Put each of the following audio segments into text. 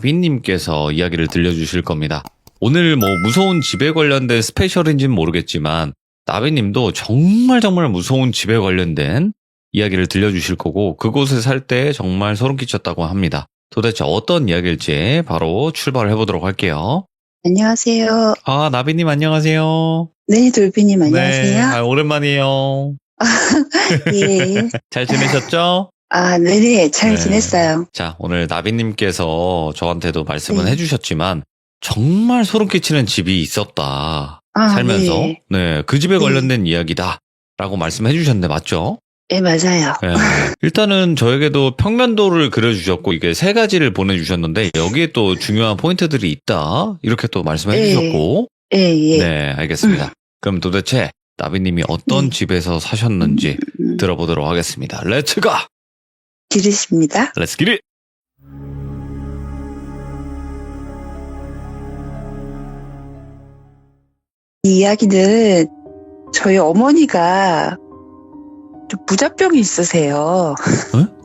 빈님께서 이야기를 들려주실 겁니다. 오늘 무서운 집에 관련된 스페셜인지는 모르겠지만 나비님도 정말 무서운 집에 관련된 이야기를 들려주실 거고 그곳에 살 때 정말 소름 끼쳤다고 합니다. 도대체 어떤 이야기일지 바로 출발을 해보도록 할게요. 안녕하세요. 나비님 안녕하세요. 네, 돌비님 네, 안녕하세요. 오랜만이에요. 예. 잘 지내셨죠? 네네, 잘 네. 지냈어요. 자, 오늘 나비님께서 저한테도 말씀은 네. 해주셨지만 정말 소름 끼치는 집이 있었다. 살면서. 네. 네, 그 집에 관련된 이야기다. 라고 말씀해 주셨는데 맞죠? 네, 맞아요. 네. 일단은 저에게도 평면도를 그려주셨고 이게 3가지를 보내주셨는데 여기에 또 중요한 포인트들이 있다. 이렇게 또 말씀해 네. 주셨고. 예. 네, 알겠습니다. 그럼 도대체 나비님이 어떤 네. 집에서 사셨는지 들어보도록 하겠습니다. 렛츠 가! 기르십니다. 렛츠 기릿! 이 이야기는 저희 어머니가 좀 부자병이 있으세요.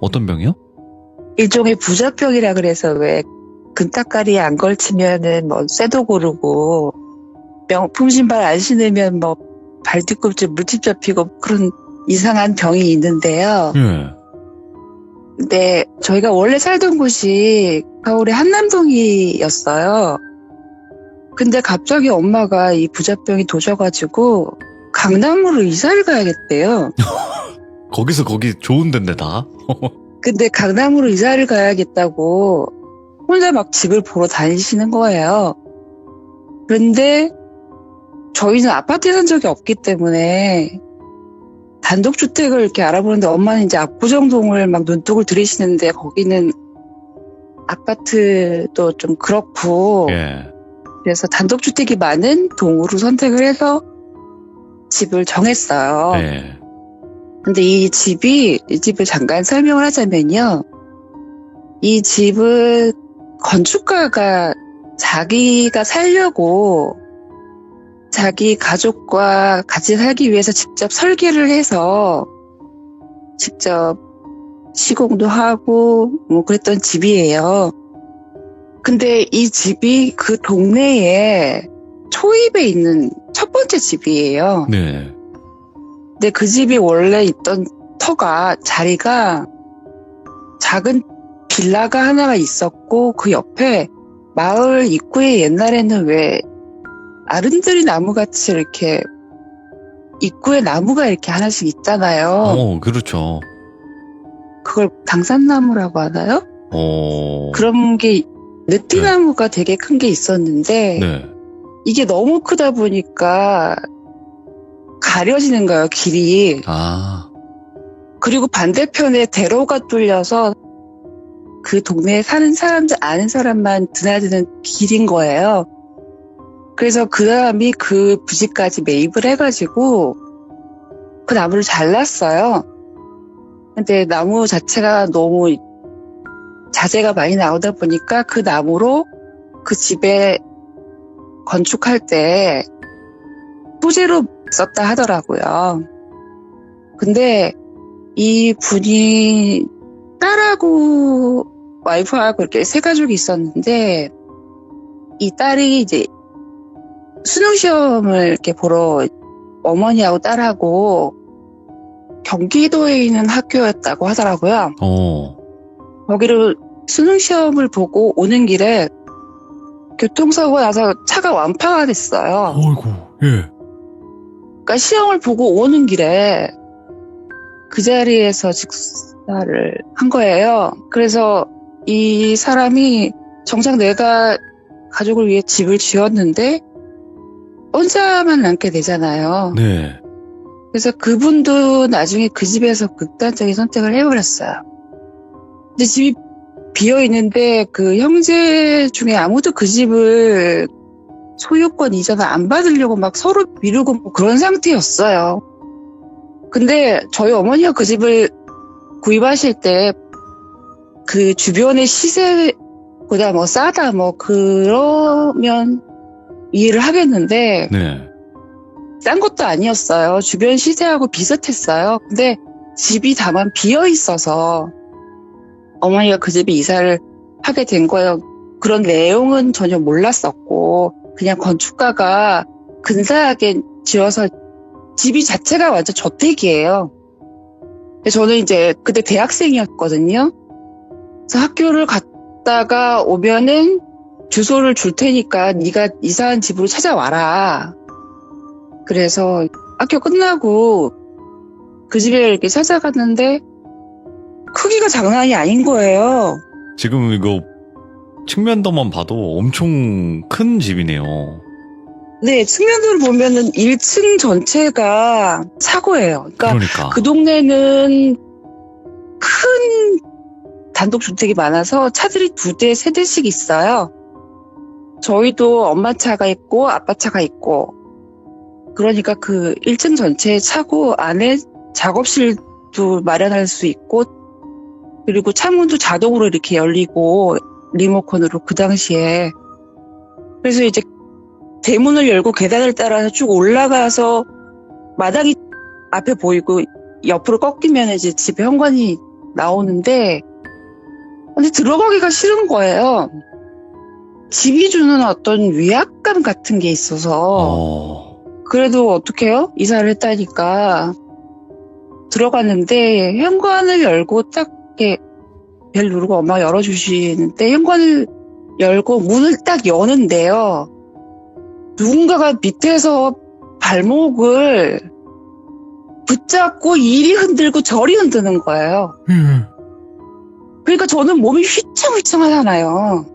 어떤 병이요? 일종의 부자병이라 그래서 왜 근딱가리에 안 걸치면은 쇠도 고르고 명품 신발 안 신으면 발 뒤꿈치 물집 잡히고 그런 이상한 병이 있는데요. 예. 근데 저희가 원래 살던 곳이 서울의 한남동이었어요. 근데 갑자기 엄마가 이 부자병이 도져가지고 강남으로 이사를 가야겠대요. 거기서 거기 좋은 데인데 다. 근데 강남으로 이사를 가야겠다고 혼자 막 집을 보러 다니시는 거예요. 그런데 저희는 아파트에 산 적이 없기 때문에 단독주택을 이렇게 알아보는데 엄마는 이제 압구정동을 막 눈독을 들이시는데 거기는 아파트도 좀 그렇고 예. 그래서 단독주택이 많은 동으로 선택을 해서 집을 정했어요. 예. 근데 이 집을 잠깐 설명을 하자면요. 이 집은 건축가가 자기가 살려고 자기 가족과 같이 살기 위해서 직접 설계를 해서 직접 시공도 하고 그랬던 집이에요. 근데 이 집이 그 동네에 초입에 있는 첫 번째 집이에요. 네. 근데 그 집이 원래 있던 자리가 작은 빌라가 하나가 있었고 그 옆에 마을 입구에 옛날에는 왜 아름드리 나무같이 이렇게 입구에 나무가 이렇게 하나씩 있잖아요. 그렇죠. 그걸 당산나무라고 하나요? 그런 게 느티나무가 되게 큰 게 있었는데 네. 이게 너무 크다 보니까 가려지는 거예요, 길이. 그리고 반대편에 대로가 뚫려서 그 동네에 사는 사람들, 아는 사람만 드나드는 길인 거예요. 그래서 그 사람이 그 부지까지 매입을 해가지고 그 나무를 잘랐어요. 근데 나무 자체가 너무 자재가 많이 나오다 보니까 그 나무로 그 집에 건축할 때 소재로 썼다 하더라고요. 근데 이 분이 딸하고 와이프하고 이렇게 세 가족이 있었는데 이 딸이 이제 수능시험을 이렇게 보러 어머니하고 딸하고 경기도에 있는 학교였다고 하더라고요. 거기를 수능시험을 보고 오는 길에 교통사고가 나서 차가 완파가 됐어요. 어이구, 예. 그러니까 시험을 보고 오는 길에 그 자리에서 직사를 한 거예요. 그래서 이 사람이 정작 내가 가족을 위해 집을 지었는데 혼자만 남게 되잖아요. 네. 그래서 그분도 나중에 그 집에서 극단적인 선택을 해버렸어요. 근데 집이 비어있는데 그 형제 중에 아무도 그 집을 소유권 이전을 안 받으려고 막 서로 미루고 그런 상태였어요. 근데 저희 어머니가 그 집을 구입하실 때 그 주변의 시세보다 싸다 그러면 이해를 하겠는데 네. 싼 것도 아니었어요. 주변 시세하고 비슷했어요. 근데 집이 다만 비어 있어서 어머니가 그 집에 이사를 하게 된 거예요. 그런 내용은 전혀 몰랐었고 그냥 건축가가 근사하게 지어서 집이 자체가 완전 저택이에요. 저는 이제 그때 대학생이었거든요. 그래서 학교를 갔다가 오면은 주소를 줄 테니까 네가 이사한 집으로 찾아와라. 그래서 학교 끝나고 그 집에 이렇게 찾아갔는데 크기가 장난이 아닌 거예요. 지금 이거 측면도만 봐도 엄청 큰 집이네요. 네, 측면으로 보면은 1층 전체가 차고예요. 그러니까. 그 동네는 큰 단독주택이 많아서 차들이 2대, 3대씩 있어요. 저희도 엄마 차가 있고 아빠 차가 있고 그러니까 그 1층 전체에 차고 안에 작업실도 마련할 수 있고 그리고 창문도 자동으로 이렇게 열리고 리모컨으로 그 당시에 그래서 이제 대문을 열고 계단을 따라서 쭉 올라가서 마당이 앞에 보이고 옆으로 꺾이면 이제 집 현관이 나오는데 근데 들어가기가 싫은 거예요. 집이 주는 어떤 위압감 같은 게 있어서 그래도 어떡해요? 이사를 했다니까 들어갔는데 현관을 열고 딱 이렇게 벨 누르고 엄마가 열어주시는데 현관을 열고 문을 딱 여는데요. 누군가가 밑에서 발목을 붙잡고 이리 흔들고 저리 흔드는 거예요. 그러니까 저는 몸이 휘청휘청하잖아요.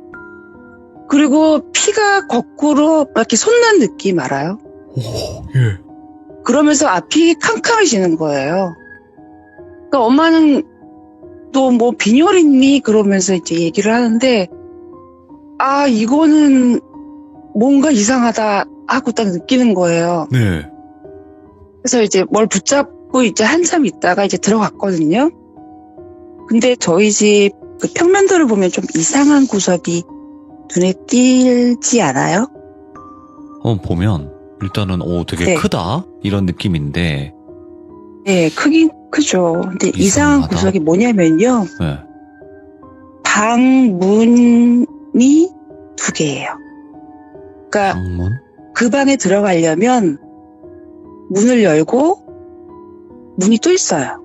그리고 피가 거꾸로 이렇게 솟는 느낌 알아요? 예. 그러면서 앞이 캄캄해지는 거예요. 그러니까 엄마는 또 뭐 빈혈 있니? 그러면서 이제 얘기를 하는데 아 이거는 뭔가 이상하다 하고 딱 느끼는 거예요. 네. 그래서 이제 뭘 붙잡고 이제 한참 있다가 이제 들어갔거든요. 근데 저희 집 그 평면도를 보면 좀 이상한 구석이 눈에 띄지 않아요? 보면 일단은 되게 네. 크다 이런 느낌인데 네, 크긴 크죠. 근데 이상한 이상하다. 구석이 뭐냐면요. 네. 방문이 2개예요. 그러니까 방문? 그 방에 들어가려면 문을 열고 문이 또 있어요.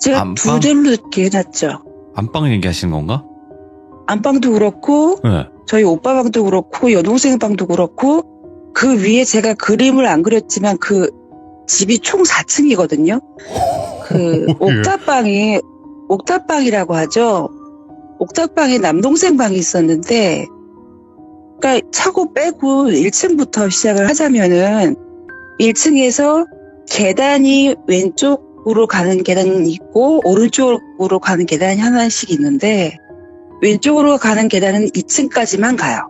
제가 안방? 2대로 이렇게 해놨죠. 안방 얘기하시는 건가? 안방도 그렇고 네. 저희 오빠 방도 그렇고 여동생 방도 그렇고 그 위에 제가 그림을 안 그렸지만 그 집이 총 4층이거든요. 그 옥탑방이 옥탑방이라고 하죠. 옥탑방에 남동생 방이 있었는데 그러니까 차고 빼고 1층부터 시작을 하자면은 1층에서 계단이 왼쪽으로 가는 계단이 있고 오른쪽으로 가는 계단이 하나씩 있는데 왼쪽으로 가는 계단은 2층까지만 가요.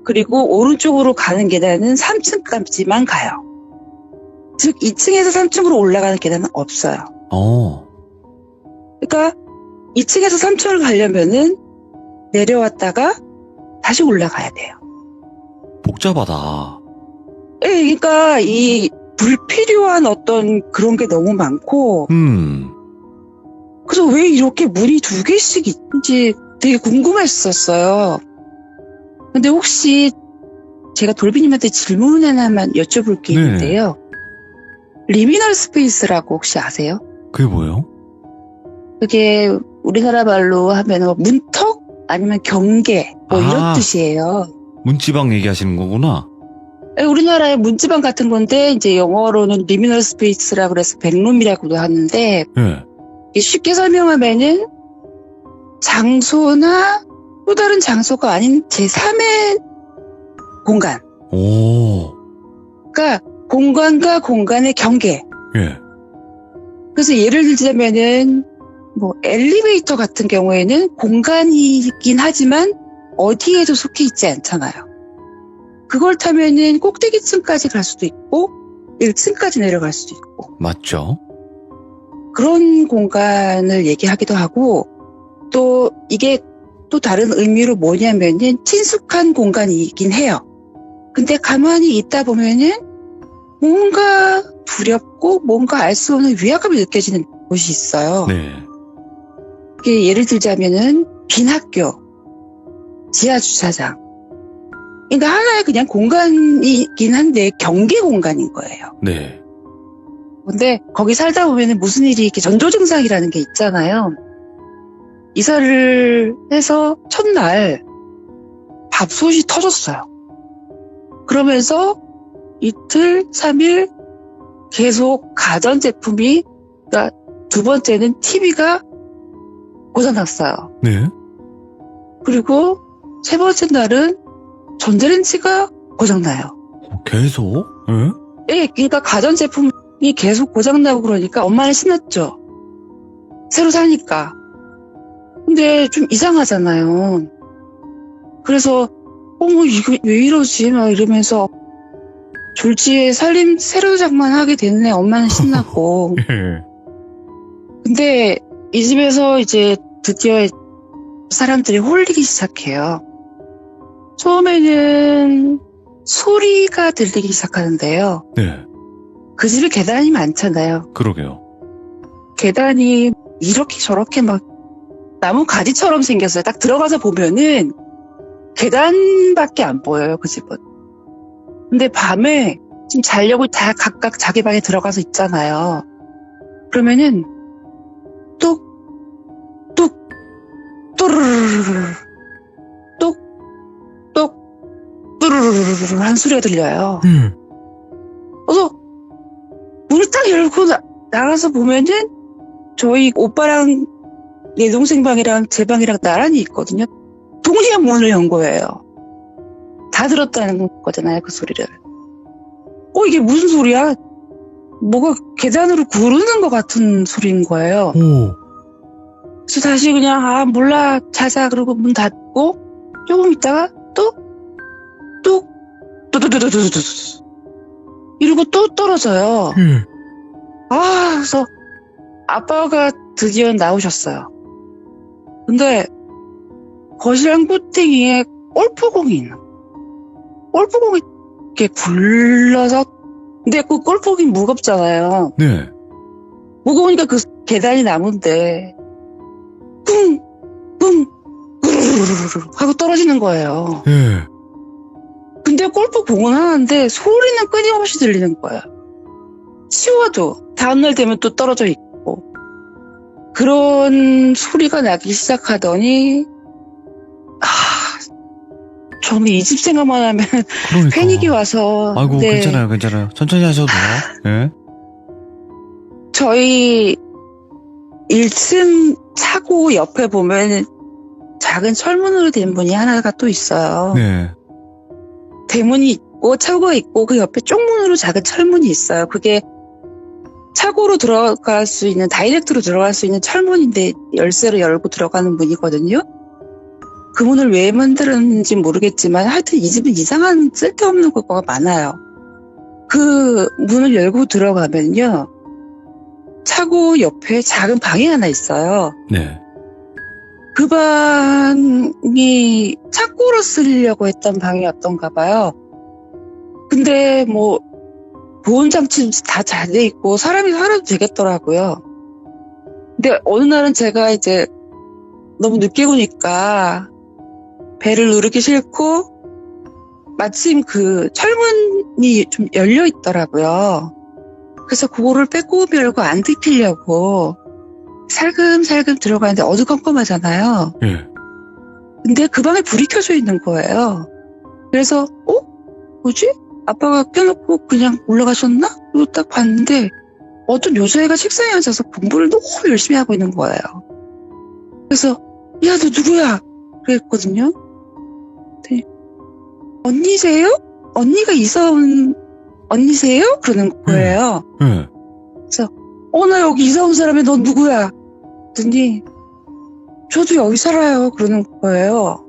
그리고 오른쪽으로 가는 계단은 3층까지만 가요. 즉 2층에서 3층으로 올라가는 계단은 없어요. 그러니까 2층에서 3층을 가려면은 내려왔다가 다시 올라가야 돼요. 복잡하다. 예, 그러니까 이 불필요한 어떤 그런 게 너무 많고 그래서 왜 이렇게 문이 2개씩 있는지 되게 궁금했었어요. 근데 혹시 제가 돌비님한테 질문 하나만 여쭤볼 게 네. 있는데요. 리미널 스페이스라고 혹시 아세요? 그게 뭐예요? 그게 우리나라 말로 하면 문턱 아니면 경계 뭐 이런 뜻이에요. 문지방 얘기하시는 거구나. 우리나라의 문지방 같은 건데 이제 영어로는 리미널 스페이스라고 그래서 백룸이라고도 하는데 네. 쉽게 설명하면은 장소나 또 다른 장소가 아닌 제3의 공간. 그러니까 공간과 공간의 경계. 예. 그래서 예를 들자면은 뭐 엘리베이터 같은 경우에는 공간이긴 하지만 어디에도 속해 있지 않잖아요. 그걸 타면은 꼭대기층까지 갈 수도 있고 1층까지 내려갈 수도 있고 맞죠. 그런 공간을 얘기하기도 하고 또 이게 또 다른 의미로 뭐냐면은 친숙한 공간이긴 해요. 근데 가만히 있다 보면은 뭔가 두렵고 뭔가 알 수 없는 위압감이 느껴지는 곳이 있어요. 네. 이게 예를 들자면은 빈 학교. 지하 주차장. 그러니까 하나의 그냥 공간이긴 한데 경계 공간인 거예요. 네. 근데 거기 살다 보면은 무슨 일이 이렇게 전조증상이라는 게 있잖아요. 이사를 해서 첫날 밥솥이 터졌어요. 그러면서 이틀, 3일 계속 가전제품이, 그러니까 두 번째는 TV가 고장났어요. 네. 그리고 세 번째 날은 전자레인지가 고장나요. 계속? 예? 예, 그러니까 가전제품이 계속 고장나고 그러니까 엄마는 신났죠. 새로 사니까. 근데 좀 이상하잖아요. 그래서 어머 이거 왜 이러지? 막 이러면서 졸지에 살림 세로장만 하게 됐네. 엄마는 신났고. 예. 근데 이 집에서 이제 드디어 사람들이 홀리기 시작해요. 처음에는 소리가 들리기 시작하는데요. 네. 그 집에 계단이 많잖아요. 그러게요. 계단이 이렇게 저렇게 막 나무 가지처럼 생겼어요. 딱 들어가서 보면은 계단밖에 안 보여요, 그 집은. 근데 밤에 지금 자려고 다 각각 자기 방에 들어가서 있잖아요. 그러면은 뚝, 뚝, 또르르르르, 뚝, 뚝, 또르르르르 한 소리가 들려요. 그래서 문을 딱 열고 나가서 보면은 저희 오빠랑 내 동생 방이랑 제 방이랑 나란히 있거든요. 동시에 문을 연 거예요. 다 들었다는 거잖아요, 그 소리를. 이게 무슨 소리야? 뭐가 계단으로 구르는 것 같은 소리인 거예요. 그래서 다시 그냥 몰라 자자 그러고 문 닫고 조금 있다가 뚝 이러고 또 떨어져요. 그래서 아빠가 드디어 나오셨어요. 근데 거실 한 구탱이에 골프공이 있는 거예요. 골프공이 이렇게 굴러서, 근데 그 골프공이 무겁잖아요. 네. 무거우니까 그 계단이 나무인데 쿵 구르르르르 하고 떨어지는 거예요. 예. 근데 골프공은 하나인데 소리는 끊임없이 들리는 거예요. 치워도 다음날 되면 또 떨어져 있고 그런 소리가 나기 시작하더니 저는 이 집 생각만 하면 그러니까. 패닉이 와서. 아이고, 네. 괜찮아요. 천천히 하셔도 돼요. 예. 저희 1층 차고 옆에 보면 작은 철문으로 된 문이 하나가 또 있어요. 네. 대문이 있고 차고가 있고 그 옆에 쪽문으로 작은 철문이 있어요. 그게 차고로 들어갈 수 있는, 다이렉트로 들어갈 수 있는 철문인데 열쇠로 열고 들어가는 문이거든요. 그 문을 왜 만들었는지 모르겠지만 하여튼 이 집은 이상한 쓸데없는 거가 많아요. 그 문을 열고 들어가면요. 차고 옆에 작은 방이 하나 있어요. 네. 그 방이 창고로 쓰려고 했던 방이었던가 봐요. 근데 뭐 보온 장치 다 잘 돼 있고 사람이 살아도 되겠더라고요. 근데 어느 날은 제가 이제 너무 늦게 오니까 배를 누르기 싫고 마침 그 철문이 좀 열려 있더라고요. 그래서 그거를 빼고 열고 안 들키려고 살금살금 들어가는데 어두컴컴하잖아요. 예. 근데 그 방에 불이 켜져 있는 거예요. 그래서 뭐지? 아빠가 켜놓고 그냥 올라가셨나? 그리고 딱 봤는데 어떤 여자애가 책상에 앉아서 공부를 너무 열심히 하고 있는 거예요. 그래서 야, 너 누구야? 그랬거든요. 네. 언니세요? 언니가 이사 온 언니세요? 그러는 거예요. 예. 그래서 나 여기 이사 온 사람이 너 누구야? 그랬더니 저도 여기 살아요. 그러는 거예요.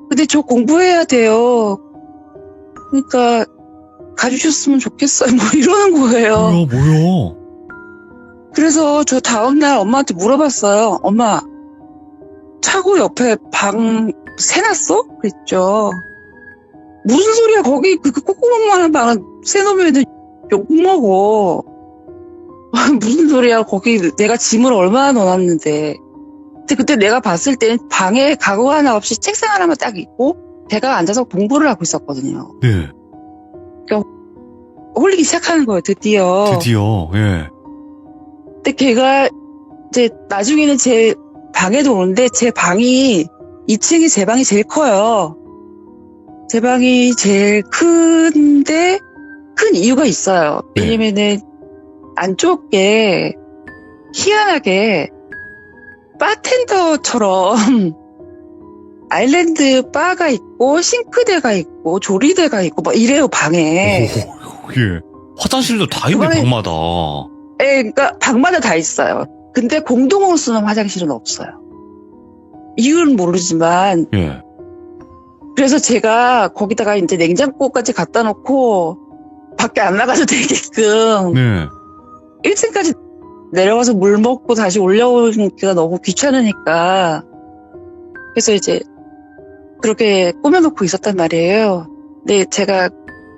근데 저 공부해야 돼요. 그러니까 가주셨으면 좋겠어요. 뭐 이러는 거예요. 뭐야. 그래서 저 다음날 엄마한테 물어봤어요. 엄마, 차고 옆에 방 새놨어? 그랬죠. 무슨 소리야. 거기 그 콧구멍만한 방은 새놓으면 욕먹어. 무슨 소리야. 거기 내가 짐을 얼마나 넣어놨는데. 근데 그때 내가 봤을 때는 방에 가구 하나 없이 책상 하나만 딱 있고 걔가 앉아서 공부를 하고 있었거든요. 네. 홀리기 시작하는 거예요, 드디어. 드디어, 예. 근데 걔가 이제 나중에는 제 방에도 오는데 제 방이 2층이 제 방이 제일 커요. 제 방이 제일 큰데 큰 이유가 있어요. 네. 왜냐면은 안쪽에 희한하게 바텐더처럼 아일랜드 바가 있고 싱크대가 있고 조리대가 있고 막 이래요 방에. 오, 예. 화장실도 다 있네, 그만해. 방마다. 예, 그러니까 방마다 다 있어요. 근데 공동으로 쓰는 화장실은 없어요. 이유는 모르지만 예. 그래서 제가 거기다가 이제 냉장고까지 갖다 놓고 밖에 안 나가도 되게끔 네. 1층까지 내려가서 물 먹고 다시 올라오기가 너무 귀찮으니까 그래서 이제 그렇게 꾸며놓고 있었단 말이에요. 근데 제가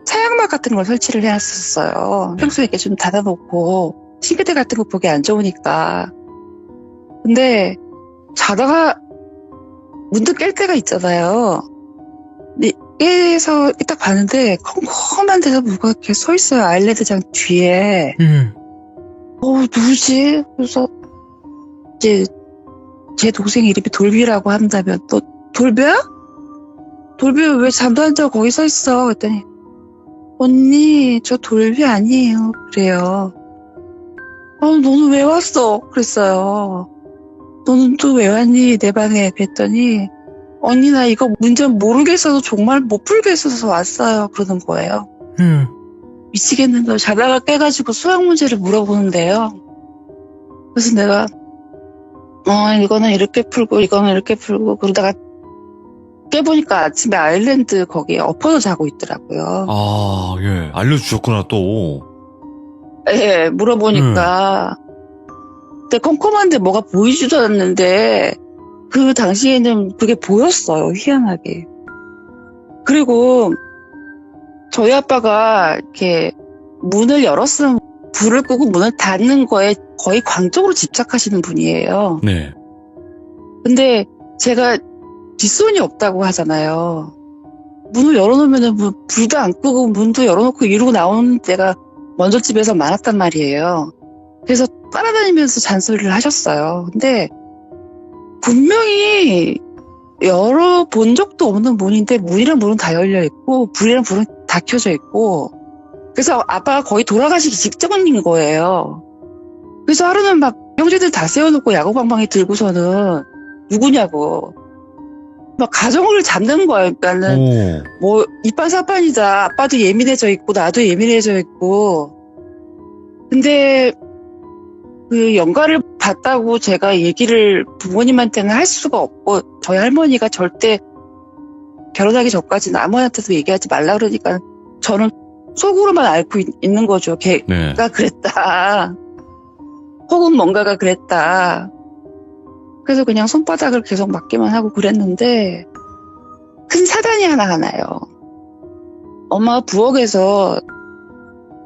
차양막 같은 걸 설치를 해놨었어요. 평소에 이렇게 좀 닫아놓고 싱크대 같은 거 보기 안 좋으니까. 근데 자다가 문득 깰 때가 있잖아요. 근데 깨서 딱 봤는데 컴컴한 데서 누가 이렇게 서 있어요. 아일랜드장 뒤에. 예. 누구지? 그래서 이제 제 동생 이름이 돌비라고 한다면 또 돌비야? 돌비 왜 잠도 안 자고 거기 서 있어? 그랬더니 언니 저 돌비 아니에요. 그래요. 너는 왜 왔어? 그랬어요. 너는 또 왜 왔니? 내 방에. 그랬더니 언니 나 이거 문제 모르겠어서 정말 못 풀겠어서 왔어요. 그러는 거예요. 미치겠는데 자다가 깨가지고 수학 문제를 물어보는데요. 그래서 내가 이거는 이렇게 풀고 이거는 이렇게 풀고 그러다가 깨보니까 아침에 아일랜드 거기에 엎어져 자고 있더라고요. 아, 예. 알려주셨구나, 또. 예, 물어보니까 근데 컴컴한데 뭐가 보이지도 않는데 그 당시에는 그게 보였어요. 희한하게. 그리고 저희 아빠가 이렇게 문을 열었으면 불을 끄고 문을 닫는 거에 거의 광적으로 집착하시는 분이에요. 네. 근데 제가 뒷손이 없다고 하잖아요. 문을 열어놓으면 불도 안 끄고 문도 열어놓고 이러고 나오는 때가 먼저 집에서 많았단 말이에요. 그래서 따라다니면서 잔소리를 하셨어요. 근데 분명히 열어본 적도 없는 문인데 문이랑 문은 다 열려있고 불이랑 불은 다 켜져 있고 그래서 아빠가 거의 돌아가시기 직전인 거예요. 그래서 하루는 막 형제들 다 세워놓고 야구방망이 들고서는 누구냐고 막 가정을 잡는 거예요. 그러니까는 뭐 이판사판이다. 아빠도 예민해져 있고 나도 예민해져 있고 근데 그 연가를 봤다고 제가 얘기를 부모님한테는 할 수가 없고 저희 할머니가 절대 결혼하기 전까지는 아무한테도 얘기하지 말라 그러니까 저는 속으로만 앓고 있는 거죠. 걔가 네. 그랬다. 혹은 뭔가가 그랬다. 그래서 그냥 손바닥을 계속 맞기만 하고 그랬는데 큰 사단이 하나가 나요. 엄마가 부엌에서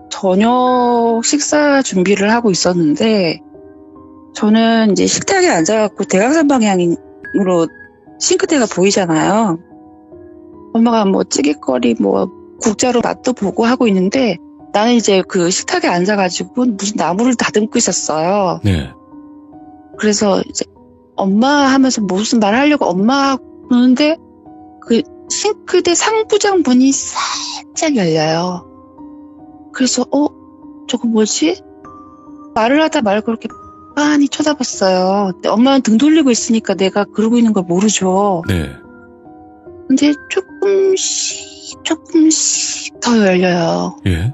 저녁 식사 준비를 하고 있었는데 저는 이제 식탁에 앉아갖고 대각선 방향으로 싱크대가 보이잖아요. 엄마가 뭐 찌개거리 뭐 국자로 맛도 보고 하고 있는데 나는 이제 그 식탁에 앉아가지고 무슨 나무를 다듬고 있었어요. 네. 그래서 이제 엄마 하면서 무슨 말 하려고 엄마 그러는데 그 싱크대 상부장 문이 살짝 열려요. 그래서 저거 뭐지? 말을 하다 말고 이렇게 빤히 쳐다봤어요. 근데 엄마는 등 돌리고 있으니까 내가 그러고 있는 걸 모르죠. 네. 근데 조금씩 더 열려요. 예.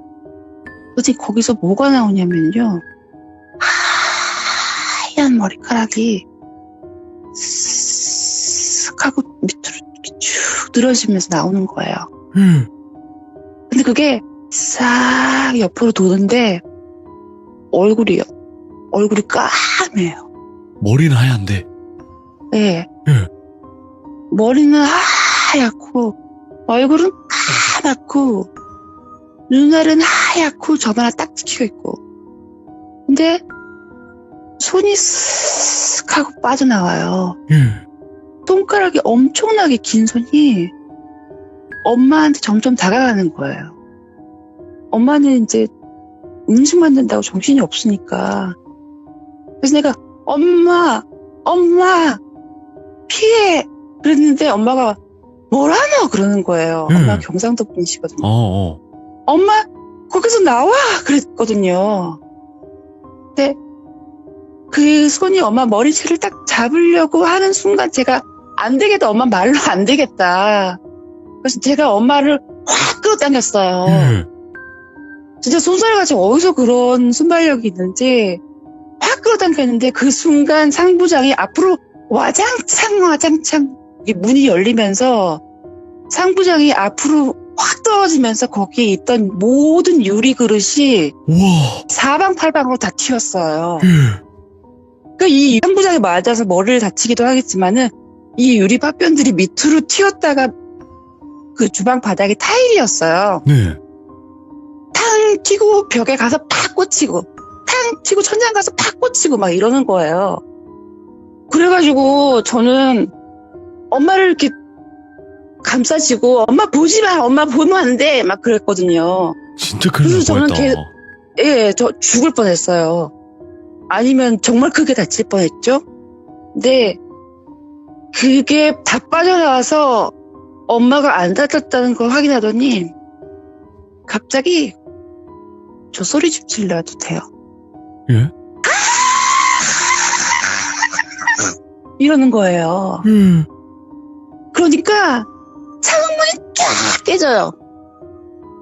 근데 거기서 뭐가 나오냐면요. 하얀 머리카락이 쓱 하고 밑으로 쭉 늘어지면서 나오는 거예요. 근데 그게 싹 옆으로 도는데 얼굴이 까매요. 머리는 하얀데. 네. 예. 머리는 하얗고 얼굴은 까맣고 눈알은 하얗고 저만 하나 딱 찍혀 있고 근데 손이 쓱 하고 빠져나와요. 예. 손가락이 엄청나게 긴 손이 엄마한테 점점 다가가는 거예요. 엄마는 이제 음식 만든다고 정신이 없으니까. 그래서 내가 엄마 피해 그랬는데 엄마가 뭐라노 그러는 거예요. 엄마 경상도 분이시거든요. 엄마 거기서 나와 그랬거든요. 근데 그 손이 엄마 머리채를 딱 잡으려고 하는 순간 제가 안 되겠다. 엄마 말로 안 되겠다. 그래서 제가 엄마를 확 끌어당겼어요. 진짜 손살같이 어디서 그런 순발력이 있는지 확 끌어당겼는데 그 순간 상부장이 앞으로 와장창 이게 문이 열리면서 상부장이 앞으로 확 떨어지면서 거기에 있던 모든 유리 그릇이 우와. 사방팔방으로 다 튀었어요. 그러니까 이 상부장에 맞아서 머리를 다치기도 하겠지만은 이 유리 파편들이 밑으로 튀었다가 그 주방 바닥이 타일이었어요. 네. 탕 튀고 벽에 가서 팍 꽂히고 탕 튀고 천장 가서 팍 꽂히고 막 이러는 거예요. 그래가지고 저는 엄마를 이렇게 감싸지고 엄마 보지 마, 엄마 보면 안 돼, 막 그랬거든요. 진짜 큰일 날 그래서 저는 뻔했다. 예, 저 죽을 뻔했어요. 아니면 정말 크게 다칠 뻔했죠. 근데 그게 다 빠져나와서 엄마가 안 다쳤다는 걸 확인하더니 갑자기 저 소리 좀 질러도 돼요. 예? 이러는 거예요. 그러니까 창문이 쫙 깨져요.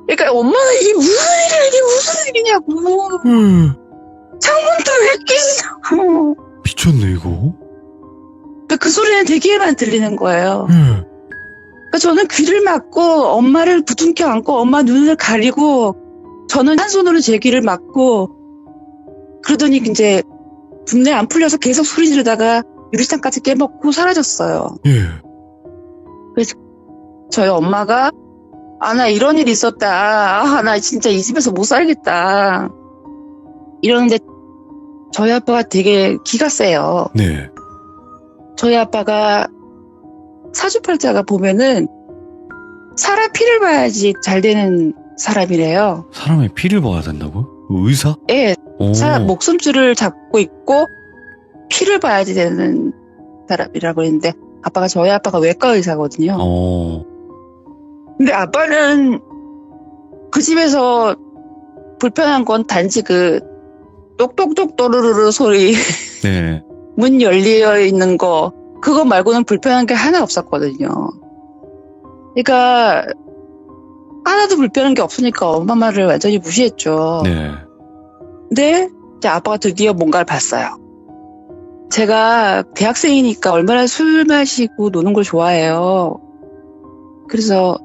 그러니까 엄마는 이게 무슨 일이냐고. 창문도 왜 깨지냐고. 미쳤네 이거. 그 소리는 되게만 들리는 거예요. 그러니까 저는 귀를 막고 엄마를 부둥켜 안고 엄마 눈을 가리고 저는 한 손으로 제 귀를 막고 그러더니 이제 분내 안 풀려서 계속 소리 지르다가 유리창까지 깨먹고 사라졌어요. 예. 그래서 저희 엄마가 나 이런 일이 있었다. 나 진짜 이 집에서 못 살겠다. 이러는데 저희 아빠가 되게 기가 세요. 네. 저희 아빠가 사주팔자가 보면은 사람 피를 봐야지 잘 되는 사람이래요. 사람의 피를 봐야 된다고? 의사? 예, 오. 사람 목숨줄을 잡고 있고 피를 봐야지 되는 사람이라고 했는데 아빠가 저희 아빠가 외과 의사거든요. 근데 아빠는 그 집에서 불편한 건 단지 그 똑똑똑 또르르르 소리 네. 문 열려 있는 거 그거 말고는 불편한 게 하나 없었거든요. 그러니까 하나도 불편한 게 없으니까 엄마 말을 완전히 무시했죠. 네. 근데 이제 아빠가 드디어 뭔가를 봤어요. 제가 대학생이니까 얼마나 술 마시고 노는 걸 좋아해요. 그래서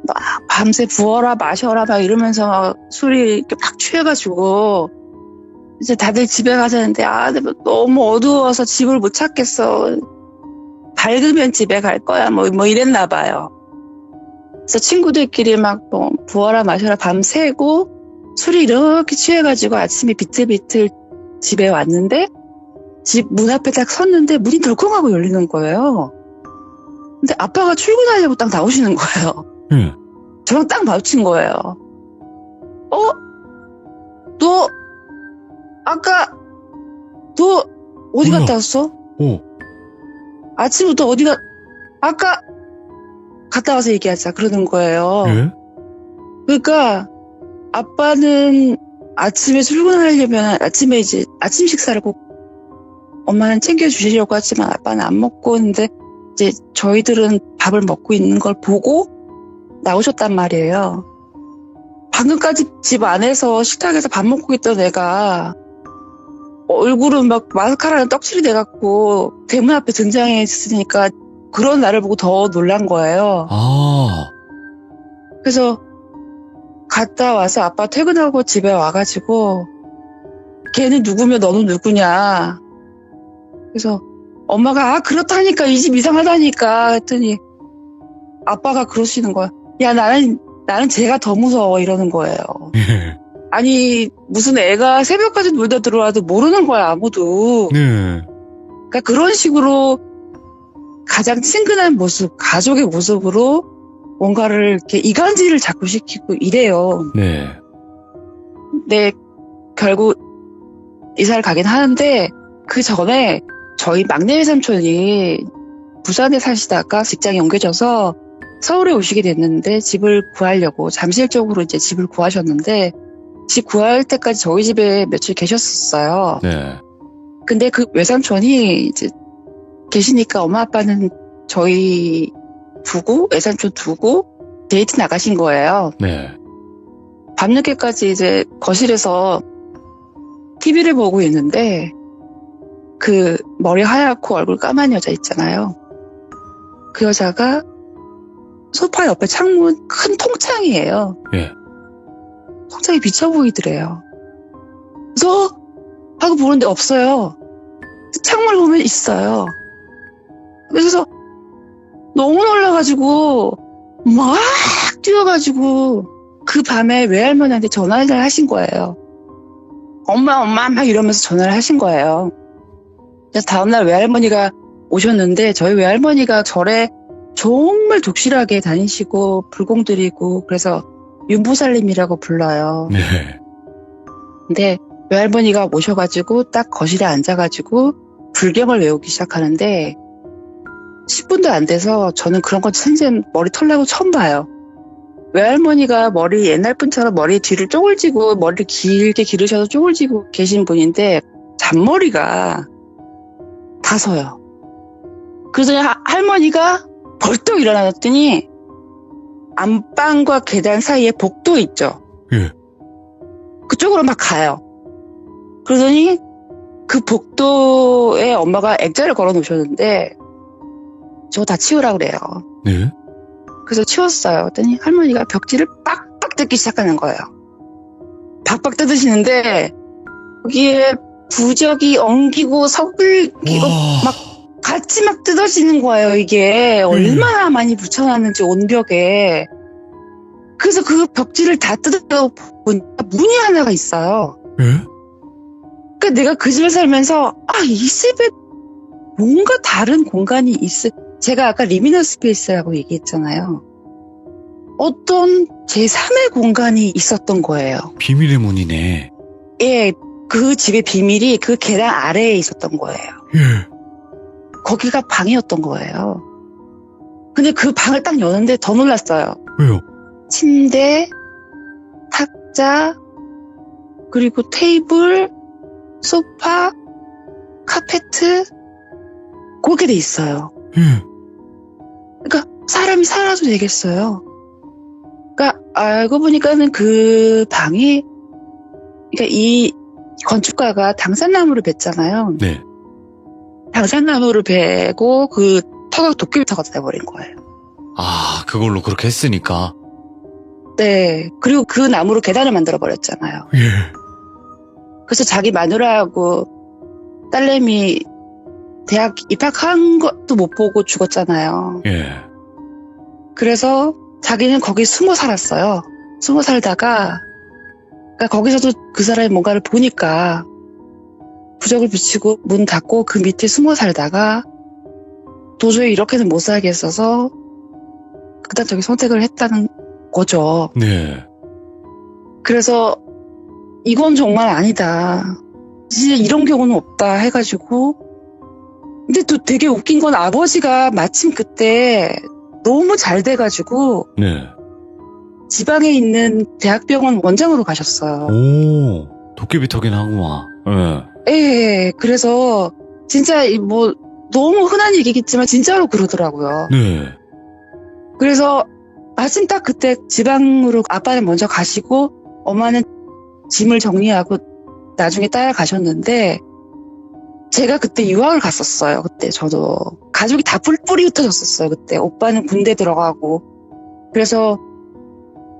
막 밤새 부어라 마셔라 막 이러면서 막 술이 이렇게 막 취해가지고 이제 다들 집에 가자는데 근데 너무 어두워서 집을 못 찾겠어. 밝으면 집에 갈 거야. 뭐 이랬나 봐요. 그래서 친구들끼리 막 뭐 부어라 마셔라 밤새고 술이 이렇게 취해가지고 아침에 비틀비틀 집에 왔는데 집 문 앞에 딱 섰는데 문이 덜컹하고 열리는 거예요. 근데 아빠가 출근하려고 딱 나오시는 거예요. 저랑 딱 마주친 거예요. 너 아까 너 어디 뭐야? 갔다 왔어? 오. 아침부터 아까 갔다 와서 얘기하자 그러는 거예요. 예? 그러니까 아빠는 아침에 출근하려면 아침에 이제 아침 식사를 꼭 엄마는 챙겨주시려고 하지만 아빠는 안 먹고 있는데 이제 저희들은 밥을 먹고 있는 걸 보고 나오셨단 말이에요. 방금까지 집 안에서 식탁에서 밥 먹고 있던 애가 얼굴은 막 마스카라는 떡칠이 돼갖고 대문 앞에 등장했으니까 그런 나를 보고 더 놀란 거예요. 그래서 갔다 와서 아빠 퇴근하고 집에 와가지고 걔는 누구며 너는 누구냐. 그래서 엄마가 그렇다니까 이 집 이상하다니까 했더니 아빠가 그러시는 거야. 야 나는 쟤가 더 무서워 이러는 거예요. 예. 아니, 무슨 애가 새벽까지 놀다 들어와도 모르는 거야, 아무도. 네. 그러니까 그런 식으로 가장 친근한 모습, 가족의 모습으로 뭔가를 이렇게 이간질을 자꾸 시키고 이래요. 네. 근데 결국 이사를 가긴 하는데 그 전에 저희 막내 외삼촌이 부산에 사시다가 직장이 옮겨져서 서울에 오시게 됐는데 집을 구하려고 잠실적으로 이제 집을 구하셨는데 집 구할 때까지 저희 집에 며칠 계셨었어요. 네. 근데 그 외삼촌이 이제 계시니까 엄마 아빠는 저희 두고 외삼촌 두고 데이트 나가신 거예요. 네. 밤늦게까지 이제 거실에서 TV를 보고 있는데 그 머리 하얗고 얼굴 까만 여자 있잖아요. 그 여자가 소파 옆에 창문 큰 통창이에요. 예. 통창이 비쳐 보이더래요. 그래서 하고 보는데 없어요. 창문을 보면 있어요. 그래서 너무 놀라가지고 막 뛰어가지고 그 밤에 외할머니한테 전화를 하신 거예요. 엄마 막 이러면서 전화를 하신 거예요. 그래서 다음날 외할머니가 오셨는데 저희 외할머니가 절에 정말 독실하게 다니시고 불공 드리고 그래서 윤보살님이라고 불러요. 네. 근데 외할머니가 모셔가지고 딱 거실에 앉아가지고 불경을 외우기 시작하는데 10분도 안 돼서 저는 그런 건 생전 머리 털나고 처음 봐요. 외할머니가 머리 옛날 분처럼 머리 뒤를 쪼글지고 머리를 길게 기르셔서 쪼글지고 계신 분인데 잔머리가 다 서요. 그래서 할머니가 벌떡 일어나셨더니 안방과 계단 사이에 복도 있죠. 예. 그쪽으로 막 가요. 그러더니 그 복도에 엄마가 액자를 걸어 놓으셨는데 저거 다 치우라 그래요. 네. 그래서 치웠어요. 그랬더니 할머니가 벽지를 빡빡 뜯기 시작하는 거예요. 박박 뜯으시는데 거기에 부적이 엉기고 서글기고 막 같이 막 뜯어지는 거예요. 이게 얼마나 많이 붙여놨는지 온벽에. 그래서 그 벽지를 다 뜯어 보니까 문이 하나가 있어요. 예? 그러니까 내가 그 집에 살면서 이 집에 뭔가 다른 공간이 제가 아까 리미널 스페이스라고 얘기했잖아요. 어떤 제3의 공간이 있었던 거예요. 비밀의 문이네. 예, 그 집의 비밀이 그 계단 아래에 있었던 거예요. 예. 거기가 방이었던 거예요. 근데 그 방을 딱 여는데 더 놀랐어요. 왜요? 침대, 탁자, 그리고 테이블, 소파, 카페트, 그렇게 돼 있어요. 예. 그러니까 사람이 살아도 되겠어요. 그러니까 알고 보니까는 그 방이, 그러니까 이 건축가가 당산나무를 뱄잖아요. 네. 당산나무를 베고 그 터가 도깨비터가 돼버린 거예요. 아, 그걸로 그렇게 했으니까. 네. 그리고 그 나무로 계단을 만들어버렸잖아요. 예. 그래서 자기 마누라하고 딸내미 대학 입학한 것도 못 보고 죽었잖아요. 예. 그래서 자기는 거기 숨어 살았어요. 숨어 살다가 그러니까 거기서도 그 사람이 뭔가를 보니까 부적을 붙이고 문 닫고 그 밑에 숨어 살다가 도저히 이렇게는 못 살겠어서 극단적인 선택을 했다는 거죠. 네. 그래서 이건 정말 아니다. 진짜 이런 경우는 없다 해가지고 근데 또 되게 웃긴 건 아버지가 마침 그때 너무 잘 돼가지고 네. 지방에 있는 대학병원 원장으로 가셨어요. 오, 도깨비 턱이나 하구만. 예. 예, 그래서 진짜 뭐 너무 흔한 얘기겠지만 진짜로 그러더라고요. 네. 그래서 마침 딱 그때 지방으로 아빠는 먼저 가시고 엄마는 짐을 정리하고 나중에 따라가셨는데 제가 그때 유학을 갔었어요. 그때 저도 가족이 다 뿔뿔이 흩어졌었어요. 그때 오빠는 군대 들어가고 그래서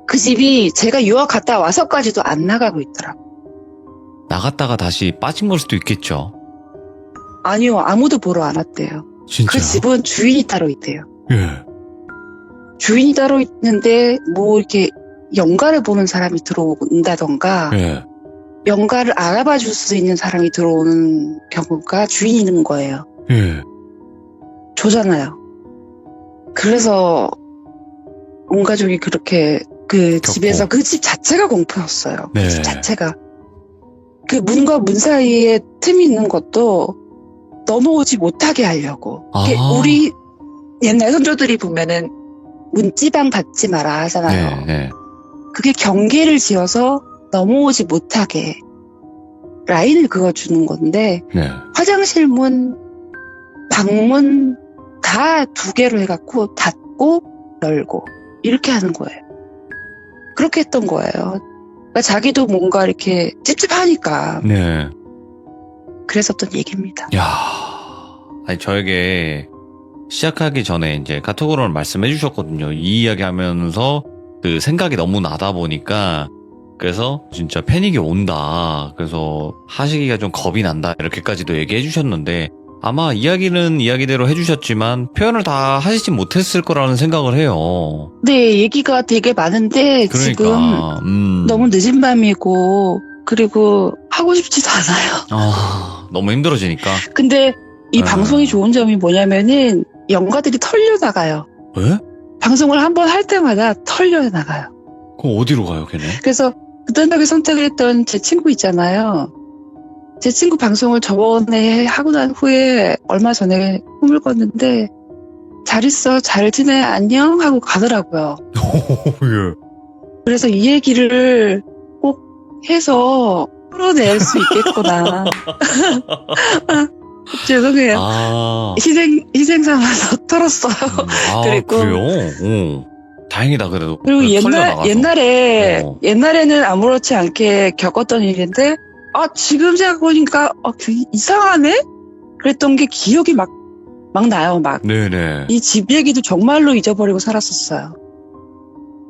그 집이 제가 유학 갔다 와서까지도 안 나가고 있더라고요. 나갔다가 다시 빠진 걸 수도 있겠죠. 아니요, 아무도 보러 안 왔대요. 진짜. 그 집은 주인이 따로 있대요. 예. 주인이 따로 있는데 뭐 이렇게 연가를 보는 사람이 들어온다던가 예. 연가를 알아봐 줄 수 있는 사람이 들어오는 경우가 주인이 있는 거예요. 예. 조잖아요. 그래서 온 가족이 그렇게 그 집에서 그 집 자체가 공포였어요. 네. 그 집 자체가. 그 문과 문 사이에 틈이 있는 것도 넘어오지 못하게 하려고. 이게 아. 우리 옛날 선조들이 보면은 문지방 닫지 마라 하잖아요. 네. 네. 그게 경계를 지어서 넘어오지 못하게 라인을 그어주는 건데 네. 화장실 문, 방문 다 2개로 해갖고 닫고 열고 이렇게 하는 거예요. 그렇게 했던 거예요. 그러니까 자기도 뭔가 이렇게 찝찝하니까 네. 그랬었던 얘기입니다. 야, 아니 저에게 시작하기 전에 이제 카톡으로 말씀해 주셨거든요. 이 이야기 하면서 그 생각이 너무 나다 보니까 그래서 진짜 패닉이 온다. 그래서 하시기가 좀 겁이 난다. 이렇게까지도 얘기해 주셨는데 아마 이야기는 이야기대로 해주셨지만 표현을 다 하시지 못했을 거라는 생각을 해요. 네, 얘기가 되게 많은데 지금 그러니까 너무 늦은 밤이고 그리고 하고 싶지도 않아요. 너무 힘들어지니까. 근데 이 네. 방송이 좋은 점이 뭐냐면은 연가들이 털려나가요. 왜? 방송을 한번 할 때마다 털려나가요. 그럼 어디로 가요, 걔네? 그래서 극단적인 선택을 했던 제 친구 있잖아요. 제 친구 방송을 저번에 하고 난 후에 얼마 전에 꿈을 꿨는데 잘 있어, 잘 지내, 안녕 하고 가더라고요. 예. 그래서 이 얘기를 꼭 해서 풀어낼 수 있겠구나. 죄송해요. 희생 삼아서 털었어요. 그리고 그래요? 다행이다, 그래도. 그리고 털려나가서. 옛날에는 아무렇지 않게 겪었던 일인데, 지금 생각해보니까, 이상하네? 그랬던 게 기억이 막 나요, 막. 네네. 이 집 얘기도 정말로 잊어버리고 살았었어요.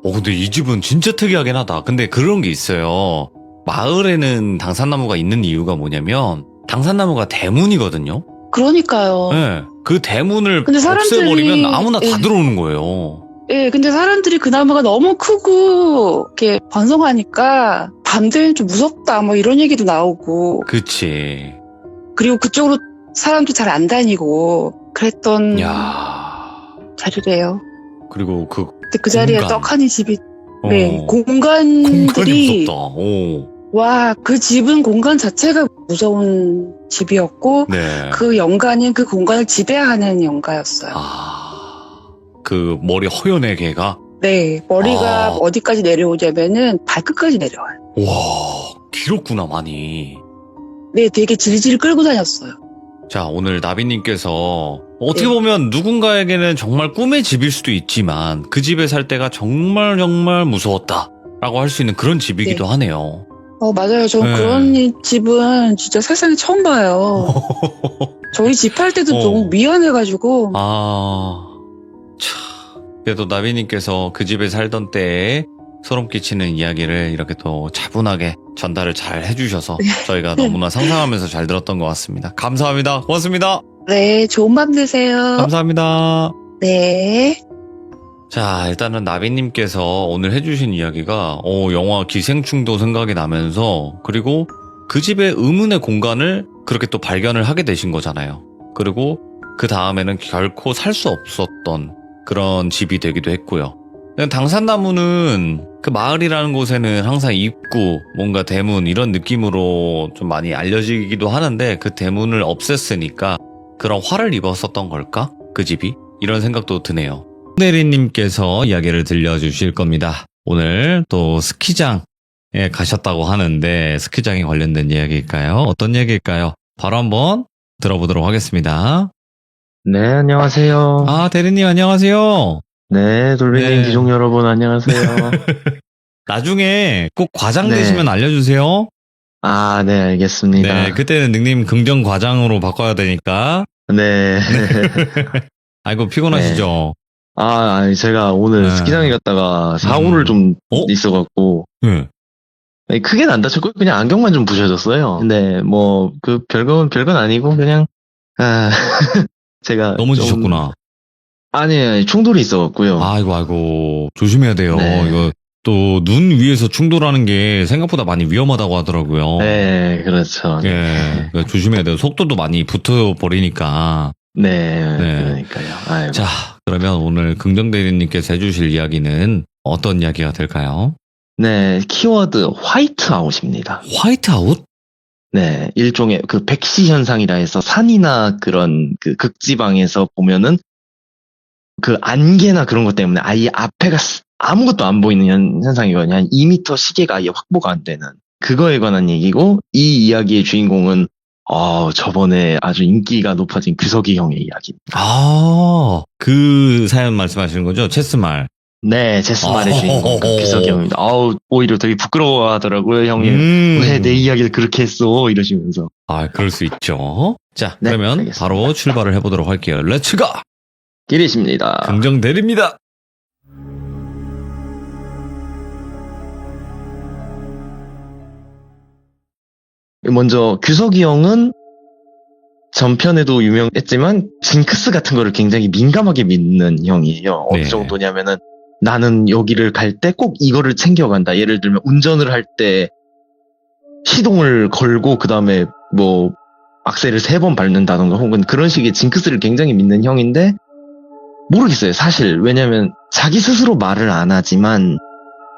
근데 이 집은 진짜 특이하긴 하다. 근데 그런 게 있어요. 마을에는 당산나무가 있는 이유가 뭐냐면, 당산나무가 대문이거든요? 그러니까요. 네. 그 대문을 근데 없애버리면 아무나 다 들어오는 거예요. 예, 근데 사람들이 그 나무가 너무 크고, 이렇게 번성하니까, 밤 되면 좀 무섭다, 뭐 이런 얘기도 나오고. 그치. 그리고 그쪽으로 사람도 잘 안 다니고, 그랬던 자리래요. 그리고 근데 그 자리에 공간. 떡하니 집이, 네, 공간이 공간들이, 무섭다. 와, 그 집은 공간 자체가 무서운 집이었고, 네. 그 연가는 그 공간을 지배하는 연가였어요. 그 머리 허연의 개가? 네, 머리가 어디까지 내려오냐면은 발끝까지 내려와요. 와, 길었구나, 많이. 네, 되게 질질 끌고 다녔어요. 자, 오늘 나비님께서 어떻게 보면 누군가에게는 정말 꿈의 집일 수도 있지만 그 집에 살 때가 정말 무서웠다 라고 할 수 있는 그런 집이기도 하네요. 맞아요. 저 네. 그런 집은 진짜 세상에 처음 봐요. 저희 집 할 때도 너무 미안해가지고. 그래도 나비님께서 그 집에 살던 때에 소름 끼치는 이야기를 이렇게 또 차분하게 전달을 잘 해주셔서 저희가 너무나 상상하면서 잘 들었던 것 같습니다. 감사합니다. 고맙습니다. 네, 좋은 밤 되세요. 감사합니다. 네. 자, 일단은 나비님께서 오늘 해주신 이야기가 영화 기생충도 생각이 나면서 그리고 그 집의 의문의 공간을 그렇게 또 발견을 하게 되신 거잖아요. 그리고 그 다음에는 결코 살 수 없었던 그런 집이 되기도 했고요. 당산나무는 그 마을이라는 곳에는 항상 입구, 뭔가 대문 이런 느낌으로 좀 많이 알려지기도 하는데 그 대문을 없앴으니까 그런 화를 입었었던 걸까? 그 집이? 이런 생각도 드네요. 내리님께서 이야기를 들려주실 겁니다. 오늘 또 스키장에 가셨다고 하는데 스키장에 관련된 이야기일까요? 어떤 이야기일까요? 바로 한번 들어보도록 하겠습니다. 네, 안녕하세요. 대리님 안녕하세요. 네, 돌비님, 기종 여러분 안녕하세요. 나중에 꼭 과장 되시면 알려주세요. 네, 알겠습니다. 네, 그때는 닉네임 긍정 과장으로 바꿔야 되니까. 네. 아이고, 피곤하시죠? 제가 오늘 스키장에 갔다가 사고를 좀 있어갖고. 크게는 안 다쳤고, 그냥 안경만 좀 부셔졌어요. 근데 별건 아니고, 그냥, 제가. 넘어지셨구나. 아니, 충돌이 있어갖고요. 아이고, 조심해야 돼요. 네. 이거 또 눈 위에서 충돌하는 게 생각보다 많이 위험하다고 하더라고요. 네, 그렇죠. 예, 그러니까 조심해야 돼요. 속도도 많이 붙어버리니까. 네, 네. 그러니까요. 아이고. 자, 그러면 오늘 긍정대리님께서 해주실 이야기는 어떤 이야기가 될까요? 네, 키워드 화이트아웃입니다. 화이트아웃? 네, 일종의 그 백시 현상이라 해서 산이나 그런 그 극지방에서 보면은 그 안개나 그런 것 때문에 아예 앞에가 아무것도 안 보이는 현상이거든요. 한 2m 시계가 아예 확보가 안 되는 그거에 관한 얘기고, 이 이야기의 주인공은 저번에 아주 인기가 높아진 규석이 형의 이야기입니다. 아, 그 사연 말씀하시는 거죠? 체스말. 네, 제스말의 주인공 그 규석이 형입니다. 오히려 되게 부끄러워하더라고요, 형님. 왜 내 이야기를 그렇게 했어? 이러시면서. 아, 그럴 수 있죠. 자, 네, 그러면 알겠습니다. 바로 출발을 해보도록 할게요. 렛츠고! 기리십니다. 긍정대리입니다. 먼저 규석이 형은 전편에도 유명했지만 징크스 같은 거를 굉장히 민감하게 믿는 형이에요. 어느 네. 정도냐면은 나는 여기를 갈 때 꼭 이거를 챙겨간다. 예를 들면 운전을 할 때 시동을 걸고 그 다음에 뭐 악셀을 3번 밟는다던가 혹은 그런 식의 징크스를 굉장히 믿는 형인데, 모르겠어요. 사실 왜냐면 자기 스스로 말을 안 하지만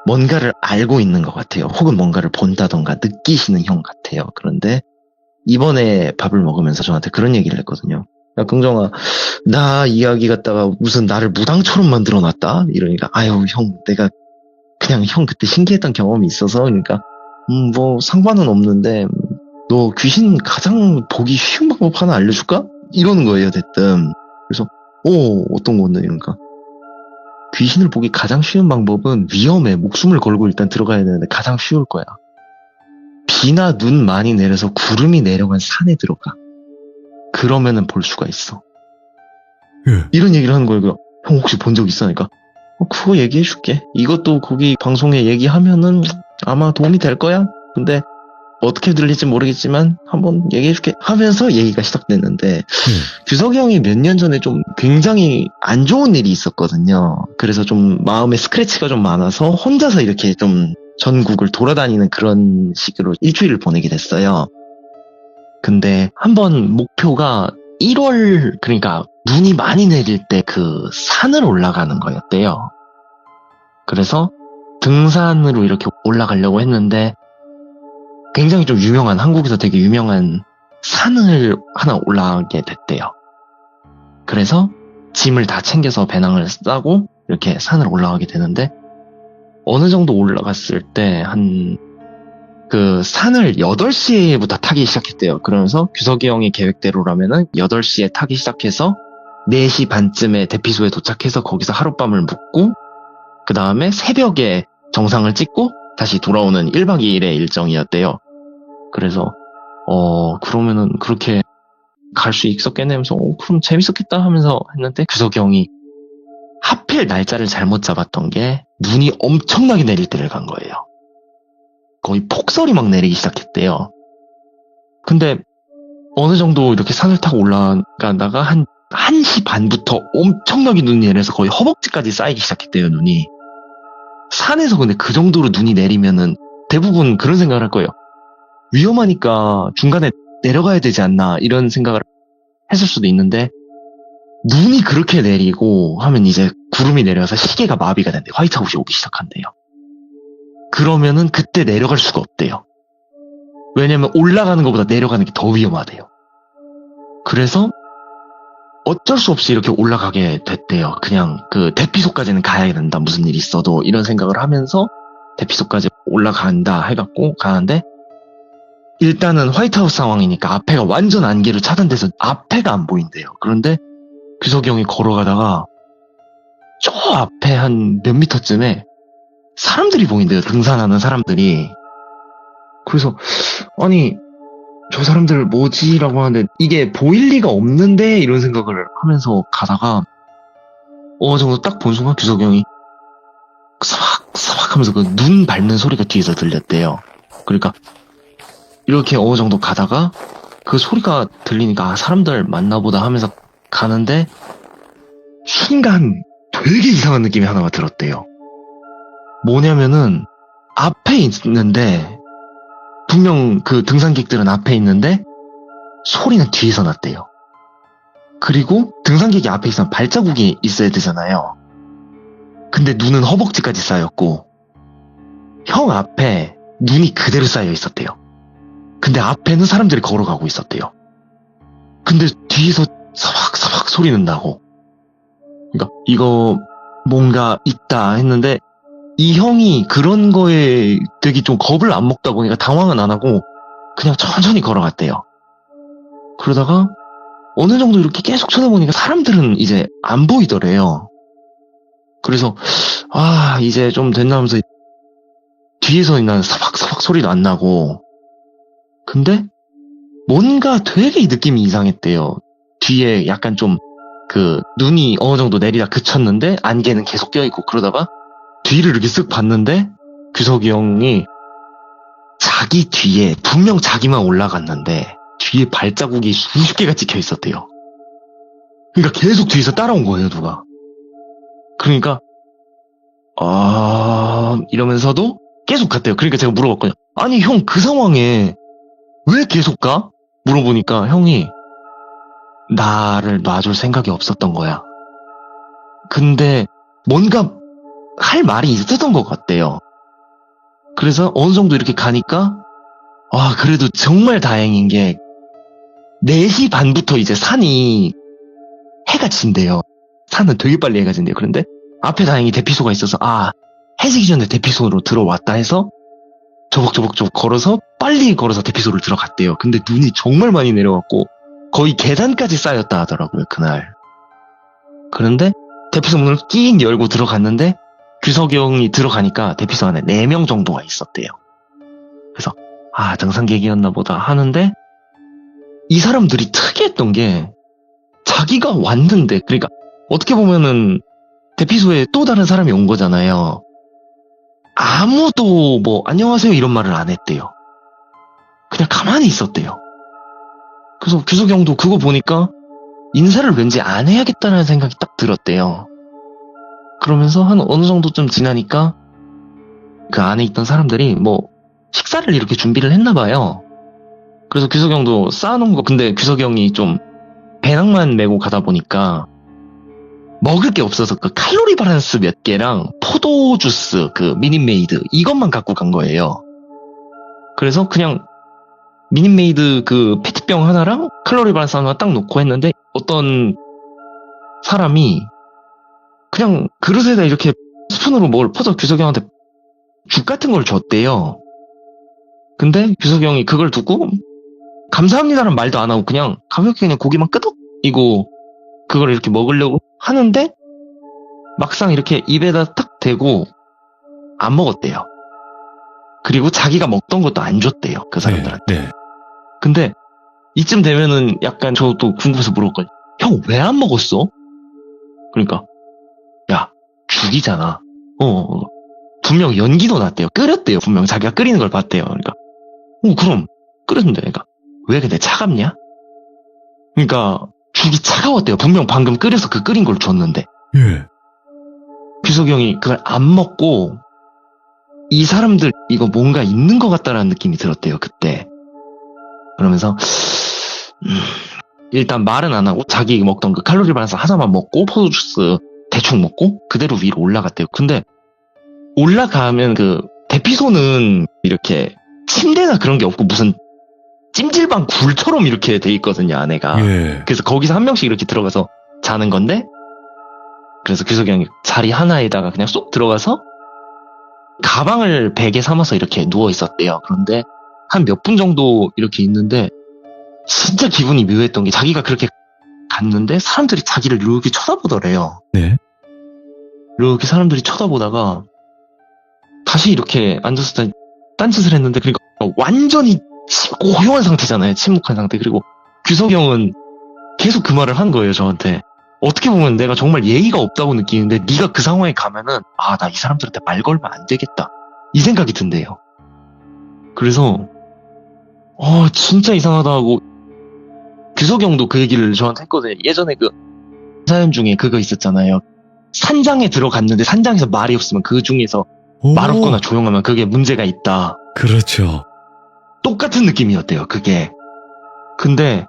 뭔가를 알고 있는 것 같아요. 혹은 뭔가를 본다던가 느끼시는 형 같아요. 그런데 이번에 밥을 먹으면서 저한테 그런 얘기를 했거든요. 야, 긍정아, 나 이야기 갖다가 무슨 나를 무당처럼 만들어놨다? 이러니까, 아유, 형, 내가 그냥 형 그때 신기했던 경험이 있어서, 그러니까, 뭐, 상관은 없는데, 너 귀신 가장 보기 쉬운 방법 하나 알려줄까? 이러는 거예요, 대뜸. 그래서, 어떤 건데? 이러니까, 귀신을 보기 가장 쉬운 방법은 위험해. 목숨을 걸고 일단 들어가야 되는데 가장 쉬울 거야. 비나 눈 많이 내려서 구름이 내려간 산에 들어가. 그러면은 볼 수가 있어. 예. 이런 얘기를 하는 거예요. 형 혹시 본 적 있어? 그러니까 그거 얘기해 줄게. 이것도 거기 방송에 얘기하면은 아마 도움이 될 거야. 근데 어떻게 들릴지 모르겠지만 한번 얘기해 줄게 하면서 얘기가 시작됐는데, 규석이 형이 몇 년 전에 좀 굉장히 안 좋은 일이 있었거든요. 그래서 좀 마음에 스크래치가 좀 많아서 혼자서 이렇게 좀 전국을 돌아다니는 그런 식으로 일주일을 보내게 됐어요. 근데 한번 목표가 1월, 그러니까 눈이 많이 내릴 때 그 산을 올라가는 거였대요. 그래서 등산으로 이렇게 올라가려고 했는데, 굉장히 좀 유명한, 한국에서 되게 유명한 산을 하나 올라가게 됐대요. 그래서 짐을 다 챙겨서 배낭을 싸고 이렇게 산을 올라가게 되는데, 어느 정도 올라갔을 때 그 산을 8시부터 타기 시작했대요. 그러면서 규석이 형의 계획대로라면은 8시에 타기 시작해서 4시 반쯤에 대피소에 도착해서 거기서 하룻밤을 묵고, 그 다음에 새벽에 정상을 찍고 다시 돌아오는 1박 2일의 일정이었대요. 그래서 그러면은 그렇게 갈 수 있었겠네 하면서 그럼 재밌었겠다 하면서 했는데, 규석이 형이 하필 날짜를 잘못 잡았던 게 눈이 엄청나게 내릴 때를 간 거예요. 거의 폭설이 막 내리기 시작했대요. 근데 어느 정도 이렇게 산을 타고 올라가다가 한 1시 반부터 엄청나게 눈이 내려서 거의 허벅지까지 쌓이기 시작했대요, 눈이. 산에서 근데 그 정도로 눈이 내리면은 대부분 그런 생각을 할 거예요. 위험하니까 중간에 내려가야 되지 않나, 이런 생각을 했을 수도 있는데, 눈이 그렇게 내리고 하면 이제 구름이 내려서 시계가 마비가 된대요. 화이트아웃이 오기 시작한대요. 그러면은 그때 내려갈 수가 없대요. 왜냐면 올라가는 것보다 내려가는 게 더 위험하대요. 그래서 어쩔 수 없이 이렇게 올라가게 됐대요. 그냥 그 대피소까지는 가야 된다, 무슨 일이 있어도, 이런 생각을 하면서 대피소까지 올라간다 해갖고 가는데, 일단은 화이트아웃 상황이니까 앞에가 완전 안개로 차단돼서 앞에가 안 보인대요. 그런데 규석이 형이 걸어가다가 저 앞에 한 몇 미터쯤에 사람들이 보인대요. 등산하는 사람들이. 그래서 아니 저 사람들 뭐지? 라고 하는데 이게 보일 리가 없는데, 이런 생각을 하면서 가다가 어느 정도 딱 본 순간 규석이 형이 사박사박 하면서 그 눈 밟는 소리가 뒤에서 들렸대요. 그러니까 이렇게 어느 정도 가다가 그 소리가 들리니까 사람들 맞나보다 하면서 가는데, 순간 되게 이상한 느낌이 하나가 들었대요. 뭐냐면은 앞에 있는데 분명 그 등산객들은 앞에 있는데 소리는 뒤에서 났대요. 그리고 등산객이 앞에 있으면 발자국이 있어야 되잖아요. 근데 눈은 허벅지까지 쌓였고 형 앞에 눈이 그대로 쌓여 있었대요. 근데 앞에는 사람들이 걸어가고 있었대요. 근데 뒤에서 사박사박 소리 난다고. 그러니까 이거 뭔가 있다 했는데 이 형이 그런 거에 되게 좀 겁을 안 먹다 보니까 당황은 안 하고 그냥 천천히 걸어갔대요. 그러다가 어느 정도 이렇게 계속 쳐다보니까 사람들은 이제 안 보이더래요. 그래서 이제 좀 됐나 하면서 뒤에서 난 사박사박 소리도 안 나고 근데 뭔가 되게 이 느낌이 이상했대요. 뒤에 약간 좀 그 눈이 어느 정도 내리다 그쳤는데 안개는 계속 껴있고 그러다가 뒤를 이렇게 쓱 봤는데 규석이 형이 자기 뒤에 분명 자기만 올라갔는데 뒤에 발자국이 수십 개가 찍혀 있었대요. 그러니까 계속 뒤에서 따라온 거예요, 누가. 그러니까 이러면서도 계속 갔대요. 그러니까 제가 물어봤거든요. 아니 형 그 상황에 왜 계속 가? 물어보니까 형이 나를 놔줄 생각이 없었던 거야. 근데 뭔가 할 말이 있었던 것 같대요. 그래서 어느 정도 이렇게 가니까 그래도 정말 다행인 게 4시 반부터 이제 산이 해가 진대요. 산은 되게 빨리 해가 진대요. 그런데 앞에 다행히 대피소가 있어서 해지기 전에 대피소로 들어왔다 해서 저벅저벅 걸어서 빨리 걸어서 대피소를 들어갔대요. 근데 눈이 정말 많이 내려왔고 거의 계단까지 쌓였다 하더라고요, 그날. 그런데 대피소 문을 끼익 열고 들어갔는데 규석이 형이 들어가니까 대피소 안에 4명 정도가 있었대요. 그래서 등산객이었나 보다 하는데 이 사람들이 특이했던 게 자기가 왔는데 그러니까 어떻게 보면은 대피소에 또 다른 사람이 온 거잖아요. 아무도 뭐 안녕하세요 이런 말을 안 했대요. 그냥 가만히 있었대요. 그래서 규석이 형도 그거 보니까 인사를 왠지 안 해야겠다는 생각이 딱 들었대요. 그러면서 한 어느 정도쯤 지나니까 그 안에 있던 사람들이 뭐 식사를 이렇게 준비를 했나 봐요. 그래서 규석이 형도 쌓아놓은 거 근데 규석이 형이 좀 배낭만 메고 가다 보니까 먹을 게 없어서 그 칼로리 바란스 몇 개랑 포도 주스 그 미닛메이드 이것만 갖고 간 거예요. 그래서 그냥 미닛메이드 그 페트병 하나랑 칼로리 바란스 하나 딱 놓고 했는데 어떤 사람이 그냥 그릇에다 이렇게 스푼으로 뭘 퍼서 규석이 형한테 죽 같은 걸 줬대요. 근데 규석이 형이 그걸 두고 감사합니다라는 말도 안 하고 그냥 가볍게 그냥 고기만 끄덕이고 그걸 이렇게 먹으려고 하는데 막상 이렇게 입에다 딱 대고 안 먹었대요. 그리고 자기가 먹던 것도 안 줬대요. 그 사람들한테. 네. 근데 이쯤 되면은 약간 저도 궁금해서 물어봤거든요. 형 왜 안 먹었어? 그러니까 야 죽이잖아. 분명 연기도 났대요. 끓였대요. 분명 자기가 끓이는 걸 봤대요. 그러니까 그럼 끓였는데 그러니까 왜 근데 차갑냐? 그러니까 죽이 차가웠대요. 분명 방금 끓여서 그 끓인 걸 줬는데. 예. 규석이 형이 그걸 안 먹고 이 사람들 이거 뭔가 있는 것 같다라는 느낌이 들었대요. 그때. 그러면서 일단 말은 안 하고 자기 먹던 그 칼로리 바란스 하나만 먹고 포도주스 대충 먹고 그대로 위로 올라갔대요. 근데 올라가면 그 대피소는 이렇게 침대나 그런 게 없고 무슨 찜질방 굴처럼 이렇게 돼 있거든요, 안에가. 예. 그래서 거기서 한 명씩 이렇게 들어가서 자는 건데 그래서 규석이 형이 자리 하나에다가 그냥 쏙 들어가서 가방을 베개 삼아서 이렇게 누워 있었대요. 그런데 한 몇 분 정도 이렇게 있는데 진짜 기분이 묘했던 게 자기가 그렇게 갔는데 사람들이 자기를 이렇게 쳐다보더래요. 네. 이렇게 사람들이 쳐다보다가 다시 이렇게 앉아서 딴짓을 했는데 그러니까 완전히 고요한 상태잖아요. 침묵한 상태. 그리고 규석이 형은 계속 그 말을 한 거예요. 저한테. 어떻게 보면 내가 정말 예의가 없다고 느끼는데 네가 그 상황에 가면은 나 이 사람들한테 말 걸면 안 되겠다. 이 생각이 든대요. 그래서 진짜 이상하다 하고 규석이 형도 그 얘기를 저한테 했거든요. 예전에 그 사연 중에 그거 있었잖아요. 산장에 들어갔는데 산장에서 말이 없으면 그 중에서 말 없거나 조용하면 그게 문제가 있다. 그렇죠. 똑같은 느낌이었대요, 그게. 근데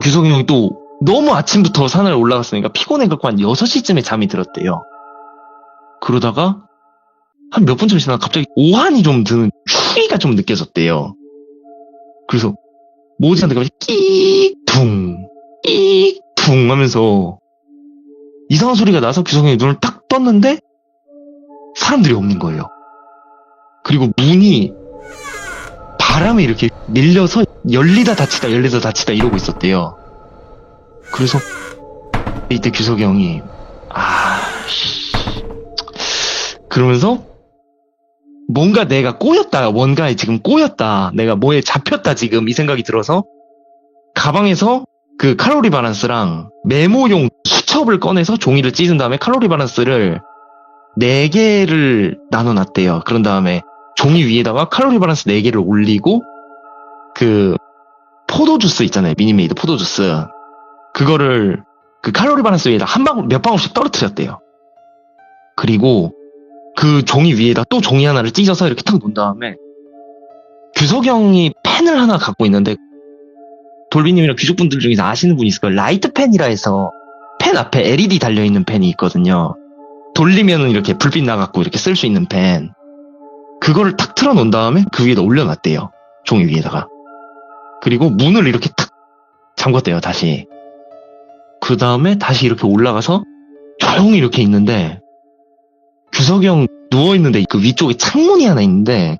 규석이 형이 또 너무 아침부터 산을 올라갔으니까 피곤해갖고 한 6시쯤에 잠이 들었대요. 그러다가 한 몇 분쯤 지나가 갑자기 오한이 좀 드는 추위가 좀 느껴졌대요. 그래서 뭐지 하는데 갑자기 끼익 퉁 하면서 이상한 소리가 나서 규석이 형이 눈을 딱 떴는데 사람들이 없는 거예요. 그리고 문이 바람에 이렇게 밀려서 열리다 닫히다 이러고 있었대요. 그래서 이때 규석이 형이 그러면서 뭔가 내가 꼬였다, 뭔가에 지금 꼬였다, 내가 뭐에 잡혔다 지금 이 생각이 들어서 가방에서 그 칼로리 바란스랑 메모용 수첩을 꺼내서 종이를 찢은 다음에 칼로리 바란스를 4개를 나눠놨대요. 그런 다음에 종이 위에다가 칼로리 바란스 4개를 올리고 그 포도주스 있잖아요. 미니메이드 포도주스. 그거를 그 칼로리 바란스 위에다 몇 방울씩 떨어뜨렸대요. 그리고 그 종이 위에다 또 종이 하나를 찢어서 이렇게 탁 놓은 다음에 규석이 형이 펜을 하나 갖고 있는데 돌비님이랑 귀족분들 중에서 아시는 분이 있을 거예요. 라이트 펜이라 해서 펜 앞에 LED 달려있는 펜이 있거든요. 돌리면은 이렇게 불빛 나갖고 이렇게 쓸 수 있는 펜. 그거를 탁 틀어놓은 다음에 그 위에다 올려놨대요. 종이 위에다가. 그리고 문을 이렇게 탁 잠궜대요, 다시. 그 다음에 다시 이렇게 올라가서 조용히 이렇게 있는데 규석이 형 누워있는데 그 위쪽에 창문이 하나 있는데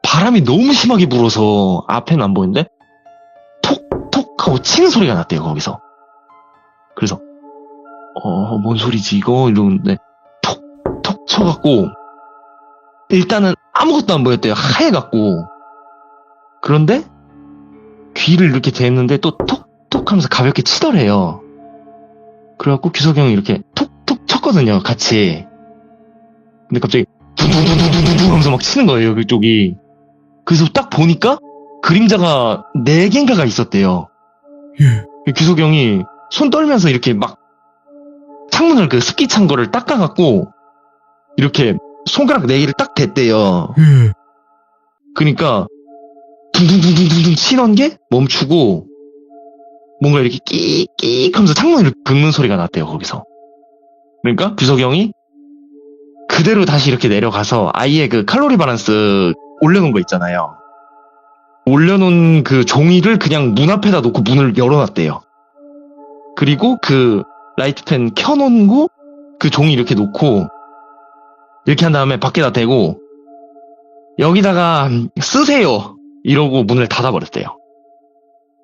바람이 너무 심하게 불어서 앞에는 안 보이는데 톡톡 하고 치는 소리가 났대요, 거기서. 그래서 뭔 소리지 이거 이러는데 톡톡 쳐갖고 일단은 아무것도 안 보였대요. 하얘갖고. 그런데 귀를 이렇게 댔는데 또 톡톡 하면서 가볍게 치더래요. 그래갖고 규석이 형이 이렇게 톡톡 쳤거든요, 같이. 근데 갑자기 둥둥둥둥둥둥 하면서 막 치는 거예요, 그쪽이. 그래서 딱 보니까 그림자가 4개인가가 있었대요. 규석이 형이 손 떨면서 이렇게 막 창문을 그 습기 찬 거를 닦아갖고 이렇게 손가락 4개를 딱 댔대요. 그러니까 둥둥둥둥둥 치던 게 멈추고 뭔가 이렇게 끼익 하면서 창문을 긁는 소리가 났대요, 거기서. 그러니까 규석이 형이 그대로 다시 이렇게 내려가서 아예 그 칼로리 바란스 올려놓은 거 있잖아요. 올려놓은 그 종이를 그냥 문 앞에다 놓고 문을 열어놨대요. 그리고 그 라이트펜 켜놓고 그 종이 이렇게 놓고 이렇게 한 다음에 밖에다 대고 여기다가 쓰세요 이러고 문을 닫아버렸대요.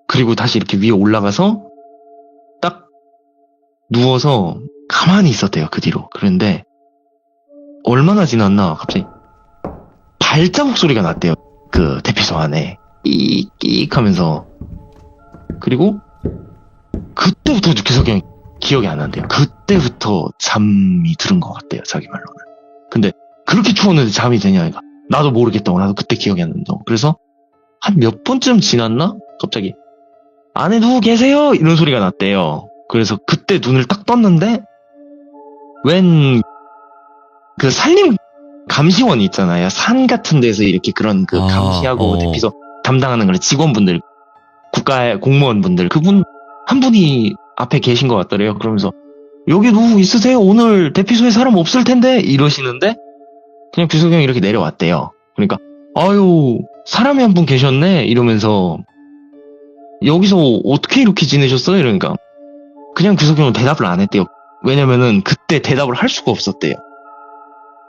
그리고 다시 이렇게 위에 올라가서 딱 누워서 가만히 있었대요, 그 뒤로. 그런데 얼마나 지났나 갑자기 발자국 소리가 났대요, 그 대피소 안에. 끼익 하면서. 그리고 그때부터 규석이 형이 기억이 안 난대요. 그때부터 잠이 들은 것 같대요, 자기 말로는. 근데 그렇게 추웠는데 잠이 되냐니까 나도 모르겠다고, 나도 그때 기억이 안 난다고. 그래서 한 몇 번쯤 지났나 갑자기 안에 누구 계세요? 이런 소리가 났대요. 그래서 그때 눈을 딱 떴는데 웬 그 산림 감시원이 있잖아요. 산 같은 데서 이렇게 그런 그 감시하고 대피소 담당하는 그런 직원분들, 국가의 공무원분들, 그분 한 분이 앞에 계신 것 같더래요. 그러면서 여기 누구 있으세요? 오늘 대피소에 사람 없을 텐데 이러시는데 그냥 규석이 형이 이렇게 내려왔대요. 그러니까 아유 사람이 한 분 계셨네 이러면서 여기서 어떻게 이렇게 지내셨어요? 이러니까 그냥 규석이 형은 대답을 안 했대요. 왜냐면은 그때 대답을 할 수가 없었대요.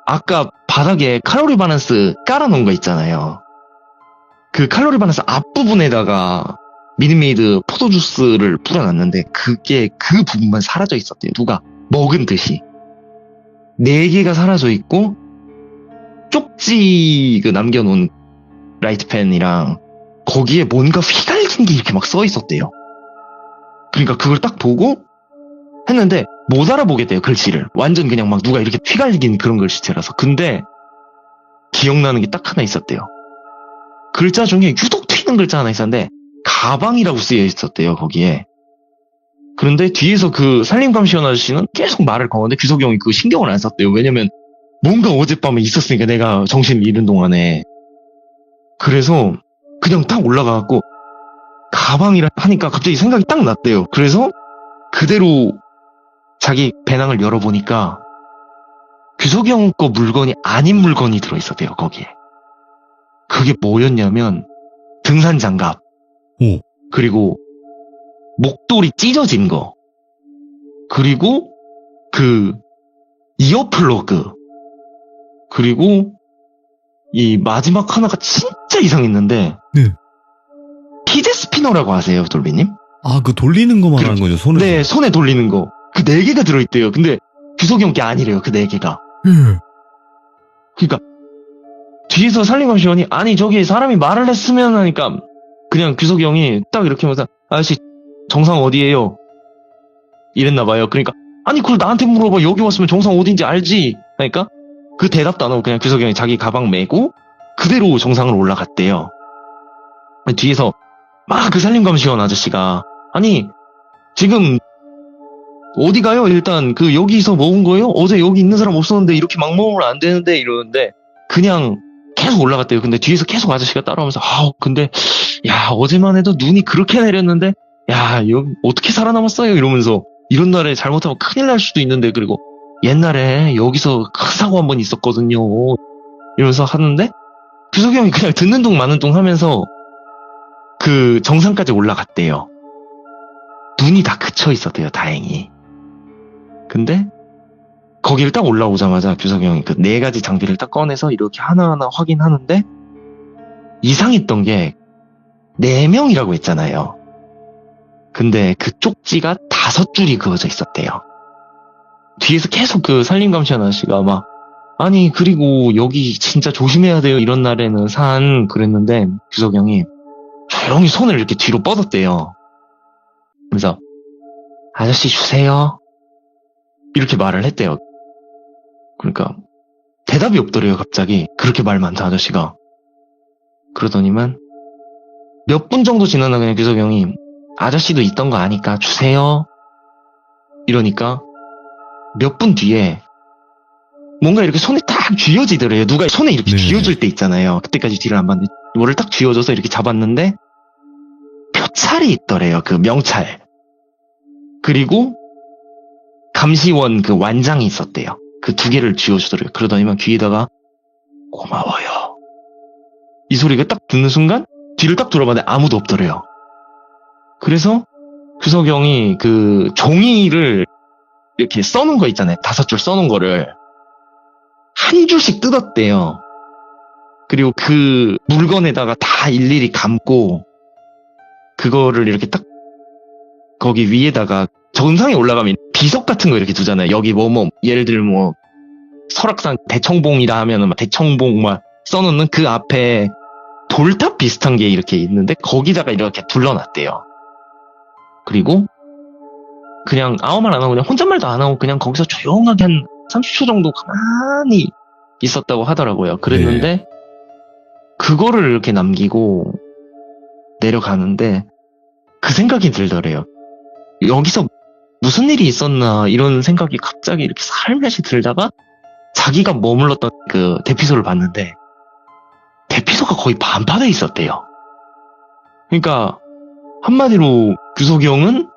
아까 바닥에 칼로리 바란스 깔아놓은 거 있잖아요. 그 칼로리 바란스 앞부분에다가 미니메이드 포도주스를 뿌려놨는데 그게 그 부분만 사라져 있었대요. 누가 먹은 듯이. 4개가 사라져 있고 쪽지 그 남겨놓은 라이트펜이랑 거기에 뭔가 휘갈긴 게 이렇게 막 써 있었대요. 그러니까 그걸 딱 보고 했는데 못 알아보겠대요, 글씨를. 완전 그냥 막 누가 이렇게 휘갈긴 그런 글씨체라서. 근데 기억나는 게 딱 하나 있었대요. 글자 중에 유독 튀는 글자 하나 있었는데 가방이라고 쓰여 있었대요, 거기에. 그런데 뒤에서 그 산림감시원 아저씨는 계속 말을 거는데 규석이 형이 그 신경을 안 썼대요. 왜냐면 뭔가 어젯밤에 있었으니까 내가 정신을 잃은 동안에. 그래서 그냥 딱 올라가갖고 가방이라 하니까 갑자기 생각이 딱 났대요. 그래서 그대로 자기 배낭을 열어보니까 규석이 형 거 물건이 아닌 물건이 들어있었대요, 거기에. 그게 뭐였냐면 등산 장갑, 오. 그리고 목도리 찢어진 거, 그리고 그 이어플러그, 그리고 이 마지막 하나가 진짜 이상했는데 네. 피제 스피너라고 아세요, 돌비님? 아, 그 돌리는 거 말하는 거죠, 손을. 네, 손에 돌리는 거. 그 4개가 들어있대요. 근데 규석이 형 게 아니래요, 그 4개가. 예. 그러니까 뒤에서 살림감 시원이 아니 저기 사람이 말을 했으면 하니까 그냥 규석이 형이 딱 이렇게 하면서 아저씨 정상 어디예요? 이랬나봐요. 그러니까 아니 그걸 나한테 물어봐. 여기 왔으면 정상 어딘지 알지? 그러니까 그 대답도 안 하고 그냥 규석이 형이 자기 가방 메고 그대로 정상으로 올라갔대요. 뒤에서 막 그 살림감 시원 아저씨가 아니 지금 어디 가요? 일단 그 여기서 먹은 거예요? 어제 여기 있는 사람 없었는데 이렇게 막 먹으면 안 되는데 이러는데 그냥 계속 올라갔대요. 근데 뒤에서 계속 아저씨가 따라오면서 근데 야 어제만 해도 눈이 그렇게 내렸는데 야 여기 어떻게 살아남았어요? 이러면서 이런 날에 잘못하면 큰일 날 수도 있는데 그리고 옛날에 여기서 큰 사고 한 번 있었거든요. 이러면서 하는데 규석이 형이 그냥 듣는 둥 마는 둥 하면서 그 정상까지 올라갔대요. 눈이 다 그쳐 있었대요, 다행히. 근데 거기를 딱 올라오자마자 규석이 형이 그 4가지 장비를 딱 꺼내서 이렇게 하나하나 확인하는데 이상했던 게 4명이라고 했잖아요. 근데 그 쪽지가 5줄이 그어져 있었대요. 뒤에서 계속 그 산림감시 아저씨가 막 아니 그리고 여기 진짜 조심해야 돼요. 이런 날에는 그랬는데 규석이 형이 조용히 손을 이렇게 뒤로 뻗었대요. 그래서 아저씨 주세요. 이렇게 말을 했대요. 그러니까 대답이 없더래요. 갑자기 그렇게 말 많다 아저씨가. 그러더니만 몇 분 정도 지나나 그냥 규석이 형이 아저씨도 있던 거 아니까 주세요. 이러니까 몇 분 뒤에 뭔가 이렇게 손에 딱 쥐어지더래요. 누가 손에 이렇게 네. 쥐어줄 때 있잖아요. 그때까지 뒤를 안 봤는데 뭐를 딱 쥐어줘서 이렇게 잡았는데 표찰이 있더래요. 그 명찰. 그리고 감시원 그 완장이 있었대요. 그 2개를 쥐어주더래요. 그러더니만 귀에다가 고마워요. 이 소리가 딱 듣는 순간 뒤를 딱 돌아봤는데 아무도 없더래요. 그래서 규석이 형이 그 종이를 이렇게 써놓은 거 있잖아요. 5줄 써놓은 거를 한 줄씩 뜯었대요. 그리고 그 물건에다가 다 일일이 감고 그거를 이렇게 딱 거기 위에다가 정상에 올라가면 비석 같은 거 이렇게 두잖아요. 여기 예를 들면 설악산 대청봉이라 하면은 막 대청봉 막 써놓는 그 앞에 돌탑 비슷한 게 이렇게 있는데 거기다가 이렇게 둘러놨대요. 그리고 그냥 아무 말 안 하고 그냥 혼잣말도 안 하고 그냥 거기서 조용하게 한 30초 정도 가만히 있었다고 하더라고요. 그랬는데 그거를 이렇게 남기고 내려가는데 그 생각이 들더래요. 여기서 무슨 일이 있었나 이런 생각이 갑자기 이렇게 살며시 들다가 자기가 머물렀던 그 대피소를 봤는데 대피소가 거의 반파돼 있었대요. 그러니까 한마디로 규석이 형은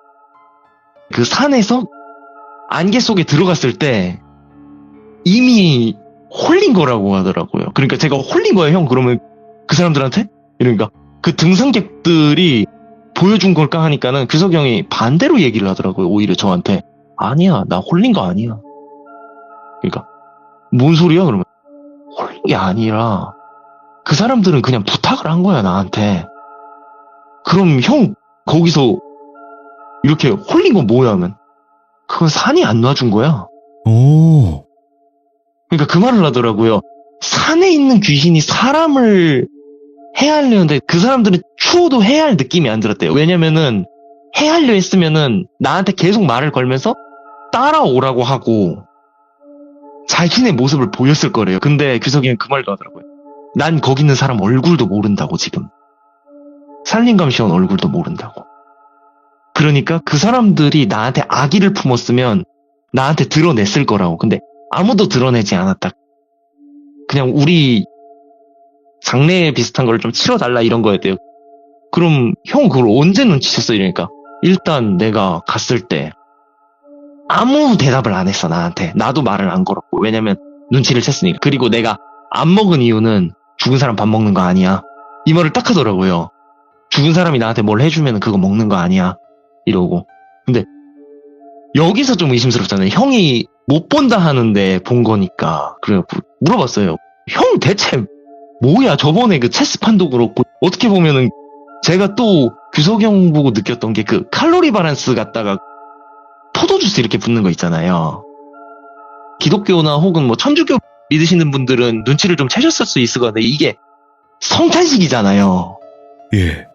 그 산에서 안개 속에 들어갔을 때 이미 홀린 거라고 하더라고요. 그러니까 제가 홀린 거예요, 형. 그러면 그 사람들한테? 이러니까 그 등산객들이 보여준 걸까 하니까는 규석이 형이 반대로 얘기를 하더라고요. 오히려 저한테 아니야, 나 홀린 거 아니야. 그러니까 뭔 소리야? 그러면 홀린 게 아니라 그 사람들은 그냥 부탁을 한 거야, 나한테. 그럼 형 거기서 이렇게 홀린 건 뭐야 하면 그건 산이 안 놔준 거야. 오. 그러니까 그 말을 하더라고요. 산에 있는 귀신이 사람을 해하려는데 그 사람들은 추워도 해할 느낌이 안 들었대요. 왜냐면은 해하려 했으면은 나한테 계속 말을 걸면서 따라오라고 하고 자신의 모습을 보였을 거래요. 근데 규석이는 그 말도 하더라고요. 난 거기 있는 사람 얼굴도 모른다고 지금. 산림감 시원 얼굴도 모른다고. 그러니까 그 사람들이 나한테 악의를 품었으면 나한테 드러냈을 거라고. 근데 아무도 드러내지 않았다. 그냥 우리 장례 비슷한 걸 좀 치러달라 이런 거였대요. 그럼 형 그걸 언제 눈치챘어? 이러니까 일단 내가 갔을 때 아무 대답을 안 했어 나한테. 나도 말을 안 걸었고 왜냐면 눈치를 챘으니까. 그리고 내가 안 먹은 이유는 죽은 사람 밥 먹는 거 아니야. 이 말을 딱 하더라고요. 죽은 사람이 나한테 뭘 해주면 그거 먹는 거 아니야 이러고. 근데 여기서 좀 의심스럽잖아요. 형이 못 본다 하는데 본 거니까. 그래갖고 물어봤어요. 형 대체 뭐야? 저번에 그 체스판도 그렇고 어떻게 보면은 제가 또 규석이 형 보고 느꼈던 게 그 칼로리 밸런스 갖다가 포도주스 이렇게 붓는 거 있잖아요. 기독교나 혹은 뭐 천주교 믿으시는 분들은 눈치를 좀 채셨을 수 있을 것 같은데 이게 성탄식이잖아요. 예.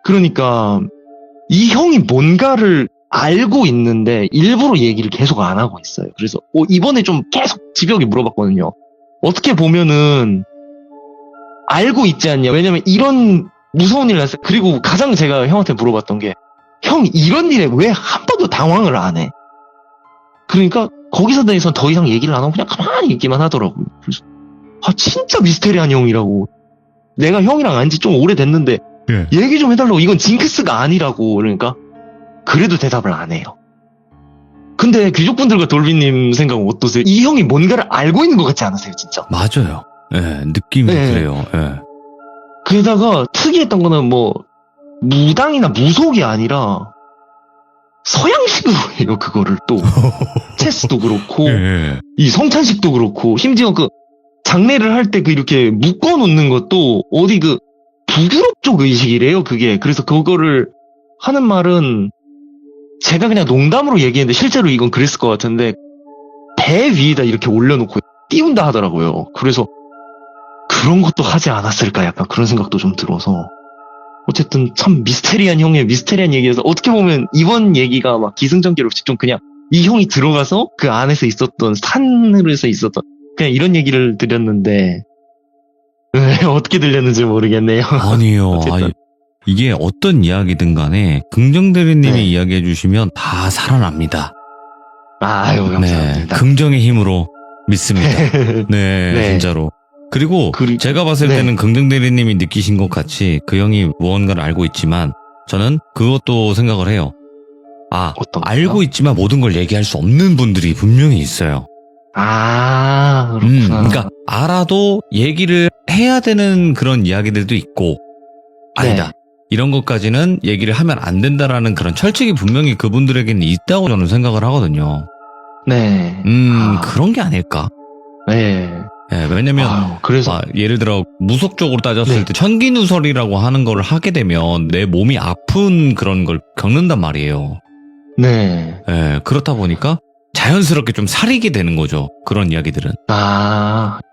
그러니까 이 형이 뭔가를 알고 있는데 일부러 얘기를 계속 안 하고 있어요. 그래서 이번에 좀 계속 집요하게 물어봤거든요. 어떻게 보면은 알고 있지 않냐. 왜냐면 이런 무서운 일 났어요. 그리고 가장 제가 형한테 물어봤던 게 형 이런 일에 왜 한 번도 당황을 안 해? 그러니까 거기서 대해서 더 이상 얘기를 안 하고 그냥 가만히 있기만 하더라고요. 그래서 진짜 미스테리한 형이라고. 내가 형이랑 안 지 좀 오래됐는데 예. 얘기 좀 해달라고. 이건 징크스가 아니라고. 그러니까 그래도 대답을 안 해요. 근데 귀족분들과 돌비님 생각은 어떠세요? 이 형이 뭔가를 알고 있는 것 같지 않으세요, 진짜? 맞아요. 예, 느낌이 네. 그래요. 예. 게다가 특이했던 거는 뭐 무당이나 무속이 아니라 서양식으로 해요, 그거를 또. 체스도 그렇고 예. 이 성찬식도 그렇고 심지어 그 장례를 할 때 그 이렇게 묶어 놓는 것도 어디 그 북유럽 쪽 의식이래요, 그게. 그래서 그거를 하는 말은 제가 그냥 농담으로 얘기했는데 실제로 이건 그랬을 것 같은데 배 위에다 이렇게 올려놓고 띄운다 하더라고요. 그래서 그런 것도 하지 않았을까 약간 그런 생각도 좀 들어서 어쨌든 참 미스테리한 형의 미스테리한 얘기여서 어떻게 보면 이번 얘기가 막 기승전결 없이 좀 그냥 이 형이 들어가서 그 안에서 있었던 산으로서 있었던 그냥 이런 얘기를 드렸는데 어떻게 들렸는지 모르겠네요. 아니요. 어쨌든. 아니, 이게 어떤 이야기든 간에 긍정대리님이 네. 이야기해 주시면 다 살아납니다. 아유 네. 감사합니다. 긍정의 힘으로 믿습니다. 네, 네. 진짜로. 그리고 제가 봤을 네. 때는 긍정대리님이 느끼신 것 같이 그 형이 무언가를 알고 있지만 저는 그것도 생각을 해요. 어떤 거요? 알고 있지만 모든 걸 얘기할 수 없는 분들이 분명히 있어요. 그렇구나. 그러니까 알아도 얘기를 해야 되는 그런 이야기들도 있고 아니다. 네. 이런 것까지는 얘기를 하면 안 된다라는 그런 철칙이 분명히 그분들에게는 있다고 저는 생각을 하거든요. 네. 그런 게 아닐까? 네. 예, 왜냐면 그래서 예를 들어 무속적으로 따졌을 네. 때 천기누설이라고 하는 걸 하게 되면 내 몸이 아픈 그런 걸 겪는단 말이에요. 네. 예, 그렇다 보니까 자연스럽게 좀 사리게 되는 거죠. 그런 이야기들은.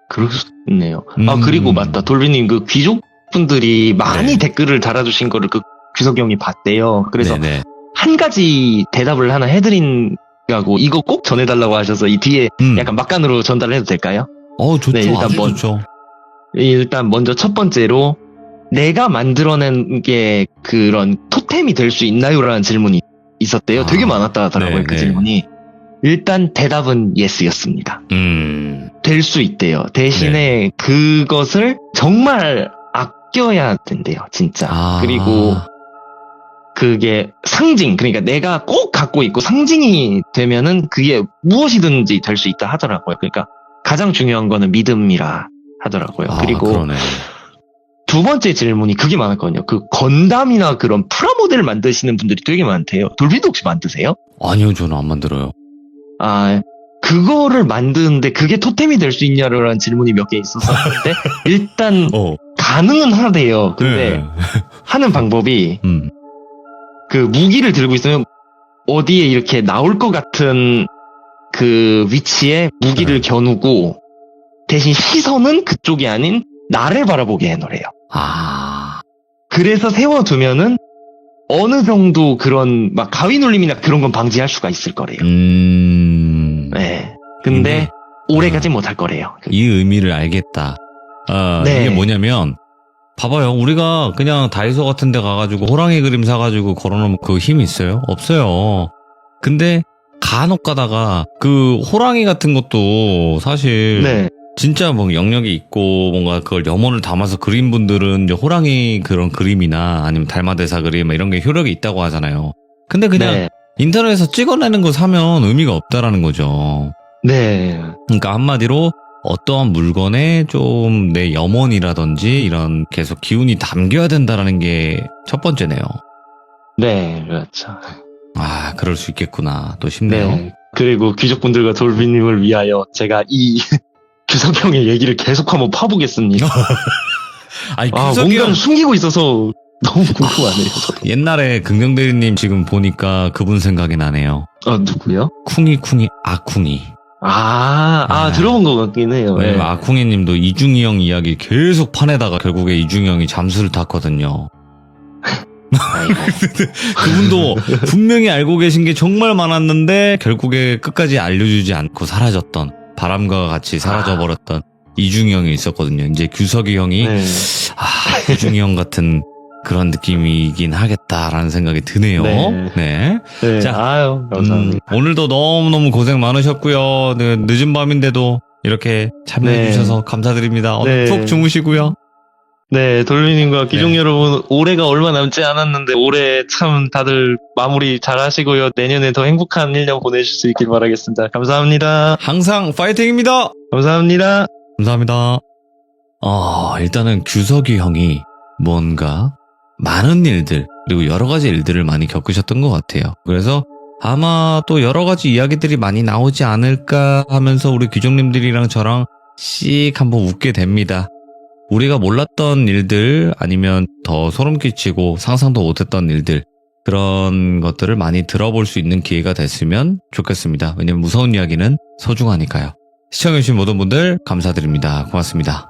그럴 수 있네요. 그리고 맞다. 돌비님 그 귀족분들이 많이 네. 댓글을 달아주신 거를 그 귀석이 형이 봤대요. 그래서 네네. 한 가지 대답을 하나 해드린다고 이거 꼭 전해달라고 하셔서 이 뒤에 약간 막간으로 전달해도 될까요? 좋죠. 네, 일단 아주 뭐- 좋죠. 일단 먼저 첫 번째로 내가 만들어낸 게 그런 토템이 될 수 있나요?라는 질문이 있었대요. 되게 많았다 하더라고요. 네, 그 네. 질문이. 일단 대답은 yes였습니다. 될 수 있대요. 대신에 그것을 정말 아껴야 된대요. 진짜. 그리고 그게 상징, 그러니까 내가 꼭 갖고 있고 상징이 되면은 그게 무엇이든지 될 수 있다 하더라고요. 그러니까 가장 중요한 거는 믿음이라 하더라고요. 그리고 그러네. 두 번째 질문이 그게 많았거든요. 그 건담이나 그런 프라모델 만드시는 분들이 되게 많대요. 돌비도 혹시 만드세요? 아니요, 저는 안 만들어요. 그거를 만드는데 그게 토템이 될 수 있냐라는 질문이 몇 개 있었었는데 일단 가능은 하대요. 근데 네. 하는 방법이 그 무기를 들고 있으면 어디에 이렇게 나올 것 같은 그 위치에 무기를 겨누고 대신 시선은 그쪽이 아닌 나를 바라보게 해놓으래요. 그래서 세워두면은 어느 정도 그런 막 가위 눌림이나 그런 건 방지할 수가 있을 거래요. 네. 근데 오래가진 못할 거래요. 이 의미를 알겠다. 네. 이게 뭐냐면 봐봐요. 우리가 그냥 다이소 같은 데 가가지고 호랑이 그림 사가지고 걸어놓으면 그 힘이 있어요? 없어요. 근데 간혹 가다가 그 호랑이 같은 것도 사실 네. 진짜 뭐 영역이 있고 뭔가 그걸 염원을 담아서 그린 분들은 이제 호랑이 그런 그림이나 아니면 달마대사 그림 이런 게 효력이 있다고 하잖아요. 근데 그냥 네. 인터넷에서 찍어내는 거 사면 의미가 없다라는 거죠. 네. 그러니까 한마디로 어떠한 물건에 좀 내 염원이라든지 이런 계속 기운이 담겨야 된다라는 게 첫 번째네요. 네, 그렇죠. 아, 그럴 수 있겠구나. 또 싶네요. 네. 그리고 귀족분들과 돌비님을 위하여 제가 이 규석 형의 얘기를 계속 한번 파보겠습니다. 아니, 아, 규석이 형 뭔가를 숨기고 있어서 너무 궁금하네요, 저도. 옛날에 긍정대리님 지금 보니까 그분 생각이 나네요. 누구요? 쿵이쿵이 아쿵이. 들어본 것 같긴 해요. 왜냐면 네. 아쿵이님도 이중이 형 이야기 계속 파내다가 결국에 이중이 형이 잠수를 탔거든요. 아이고. 그분도 분명히 알고 계신 게 정말 많았는데 결국에 끝까지 알려주지 않고 사라졌던 바람과 같이 사라져버렸던 이중이 형이 있었거든요. 이제 규석이 형이 네. 이중이 형 같은 그런 느낌이긴 하겠다라는 생각이 드네요. 네. 네. 네. 자, 아유, 감사합니다. 오늘도 너무너무 고생 많으셨고요. 네, 늦은 밤인데도 이렇게 참여해주셔서 감사드립니다. 오늘 네. 푹 주무시고요. 네, 돌비님과 귀족 네. 여러분, 올해가 얼마 남지 않았는데, 올해 참 다들 마무리 잘 하시고요. 내년에 더 행복한 1년 보내실 수 있길 바라겠습니다. 감사합니다. 항상 파이팅입니다. 감사합니다. 감사합니다. 일단은 규석이 형이 뭔가 많은 일들, 그리고 여러 가지 일들을 많이 겪으셨던 것 같아요. 그래서 아마 또 여러 가지 이야기들이 많이 나오지 않을까 하면서 우리 귀족님들이랑 저랑 씩 한번 웃게 됩니다. 우리가 몰랐던 일들 아니면 더 소름 끼치고 상상도 못했던 일들 그런 것들을 많이 들어볼 수 있는 기회가 됐으면 좋겠습니다. 왜냐면 무서운 이야기는 소중하니까요. 시청해주신 모든 분들 감사드립니다. 고맙습니다.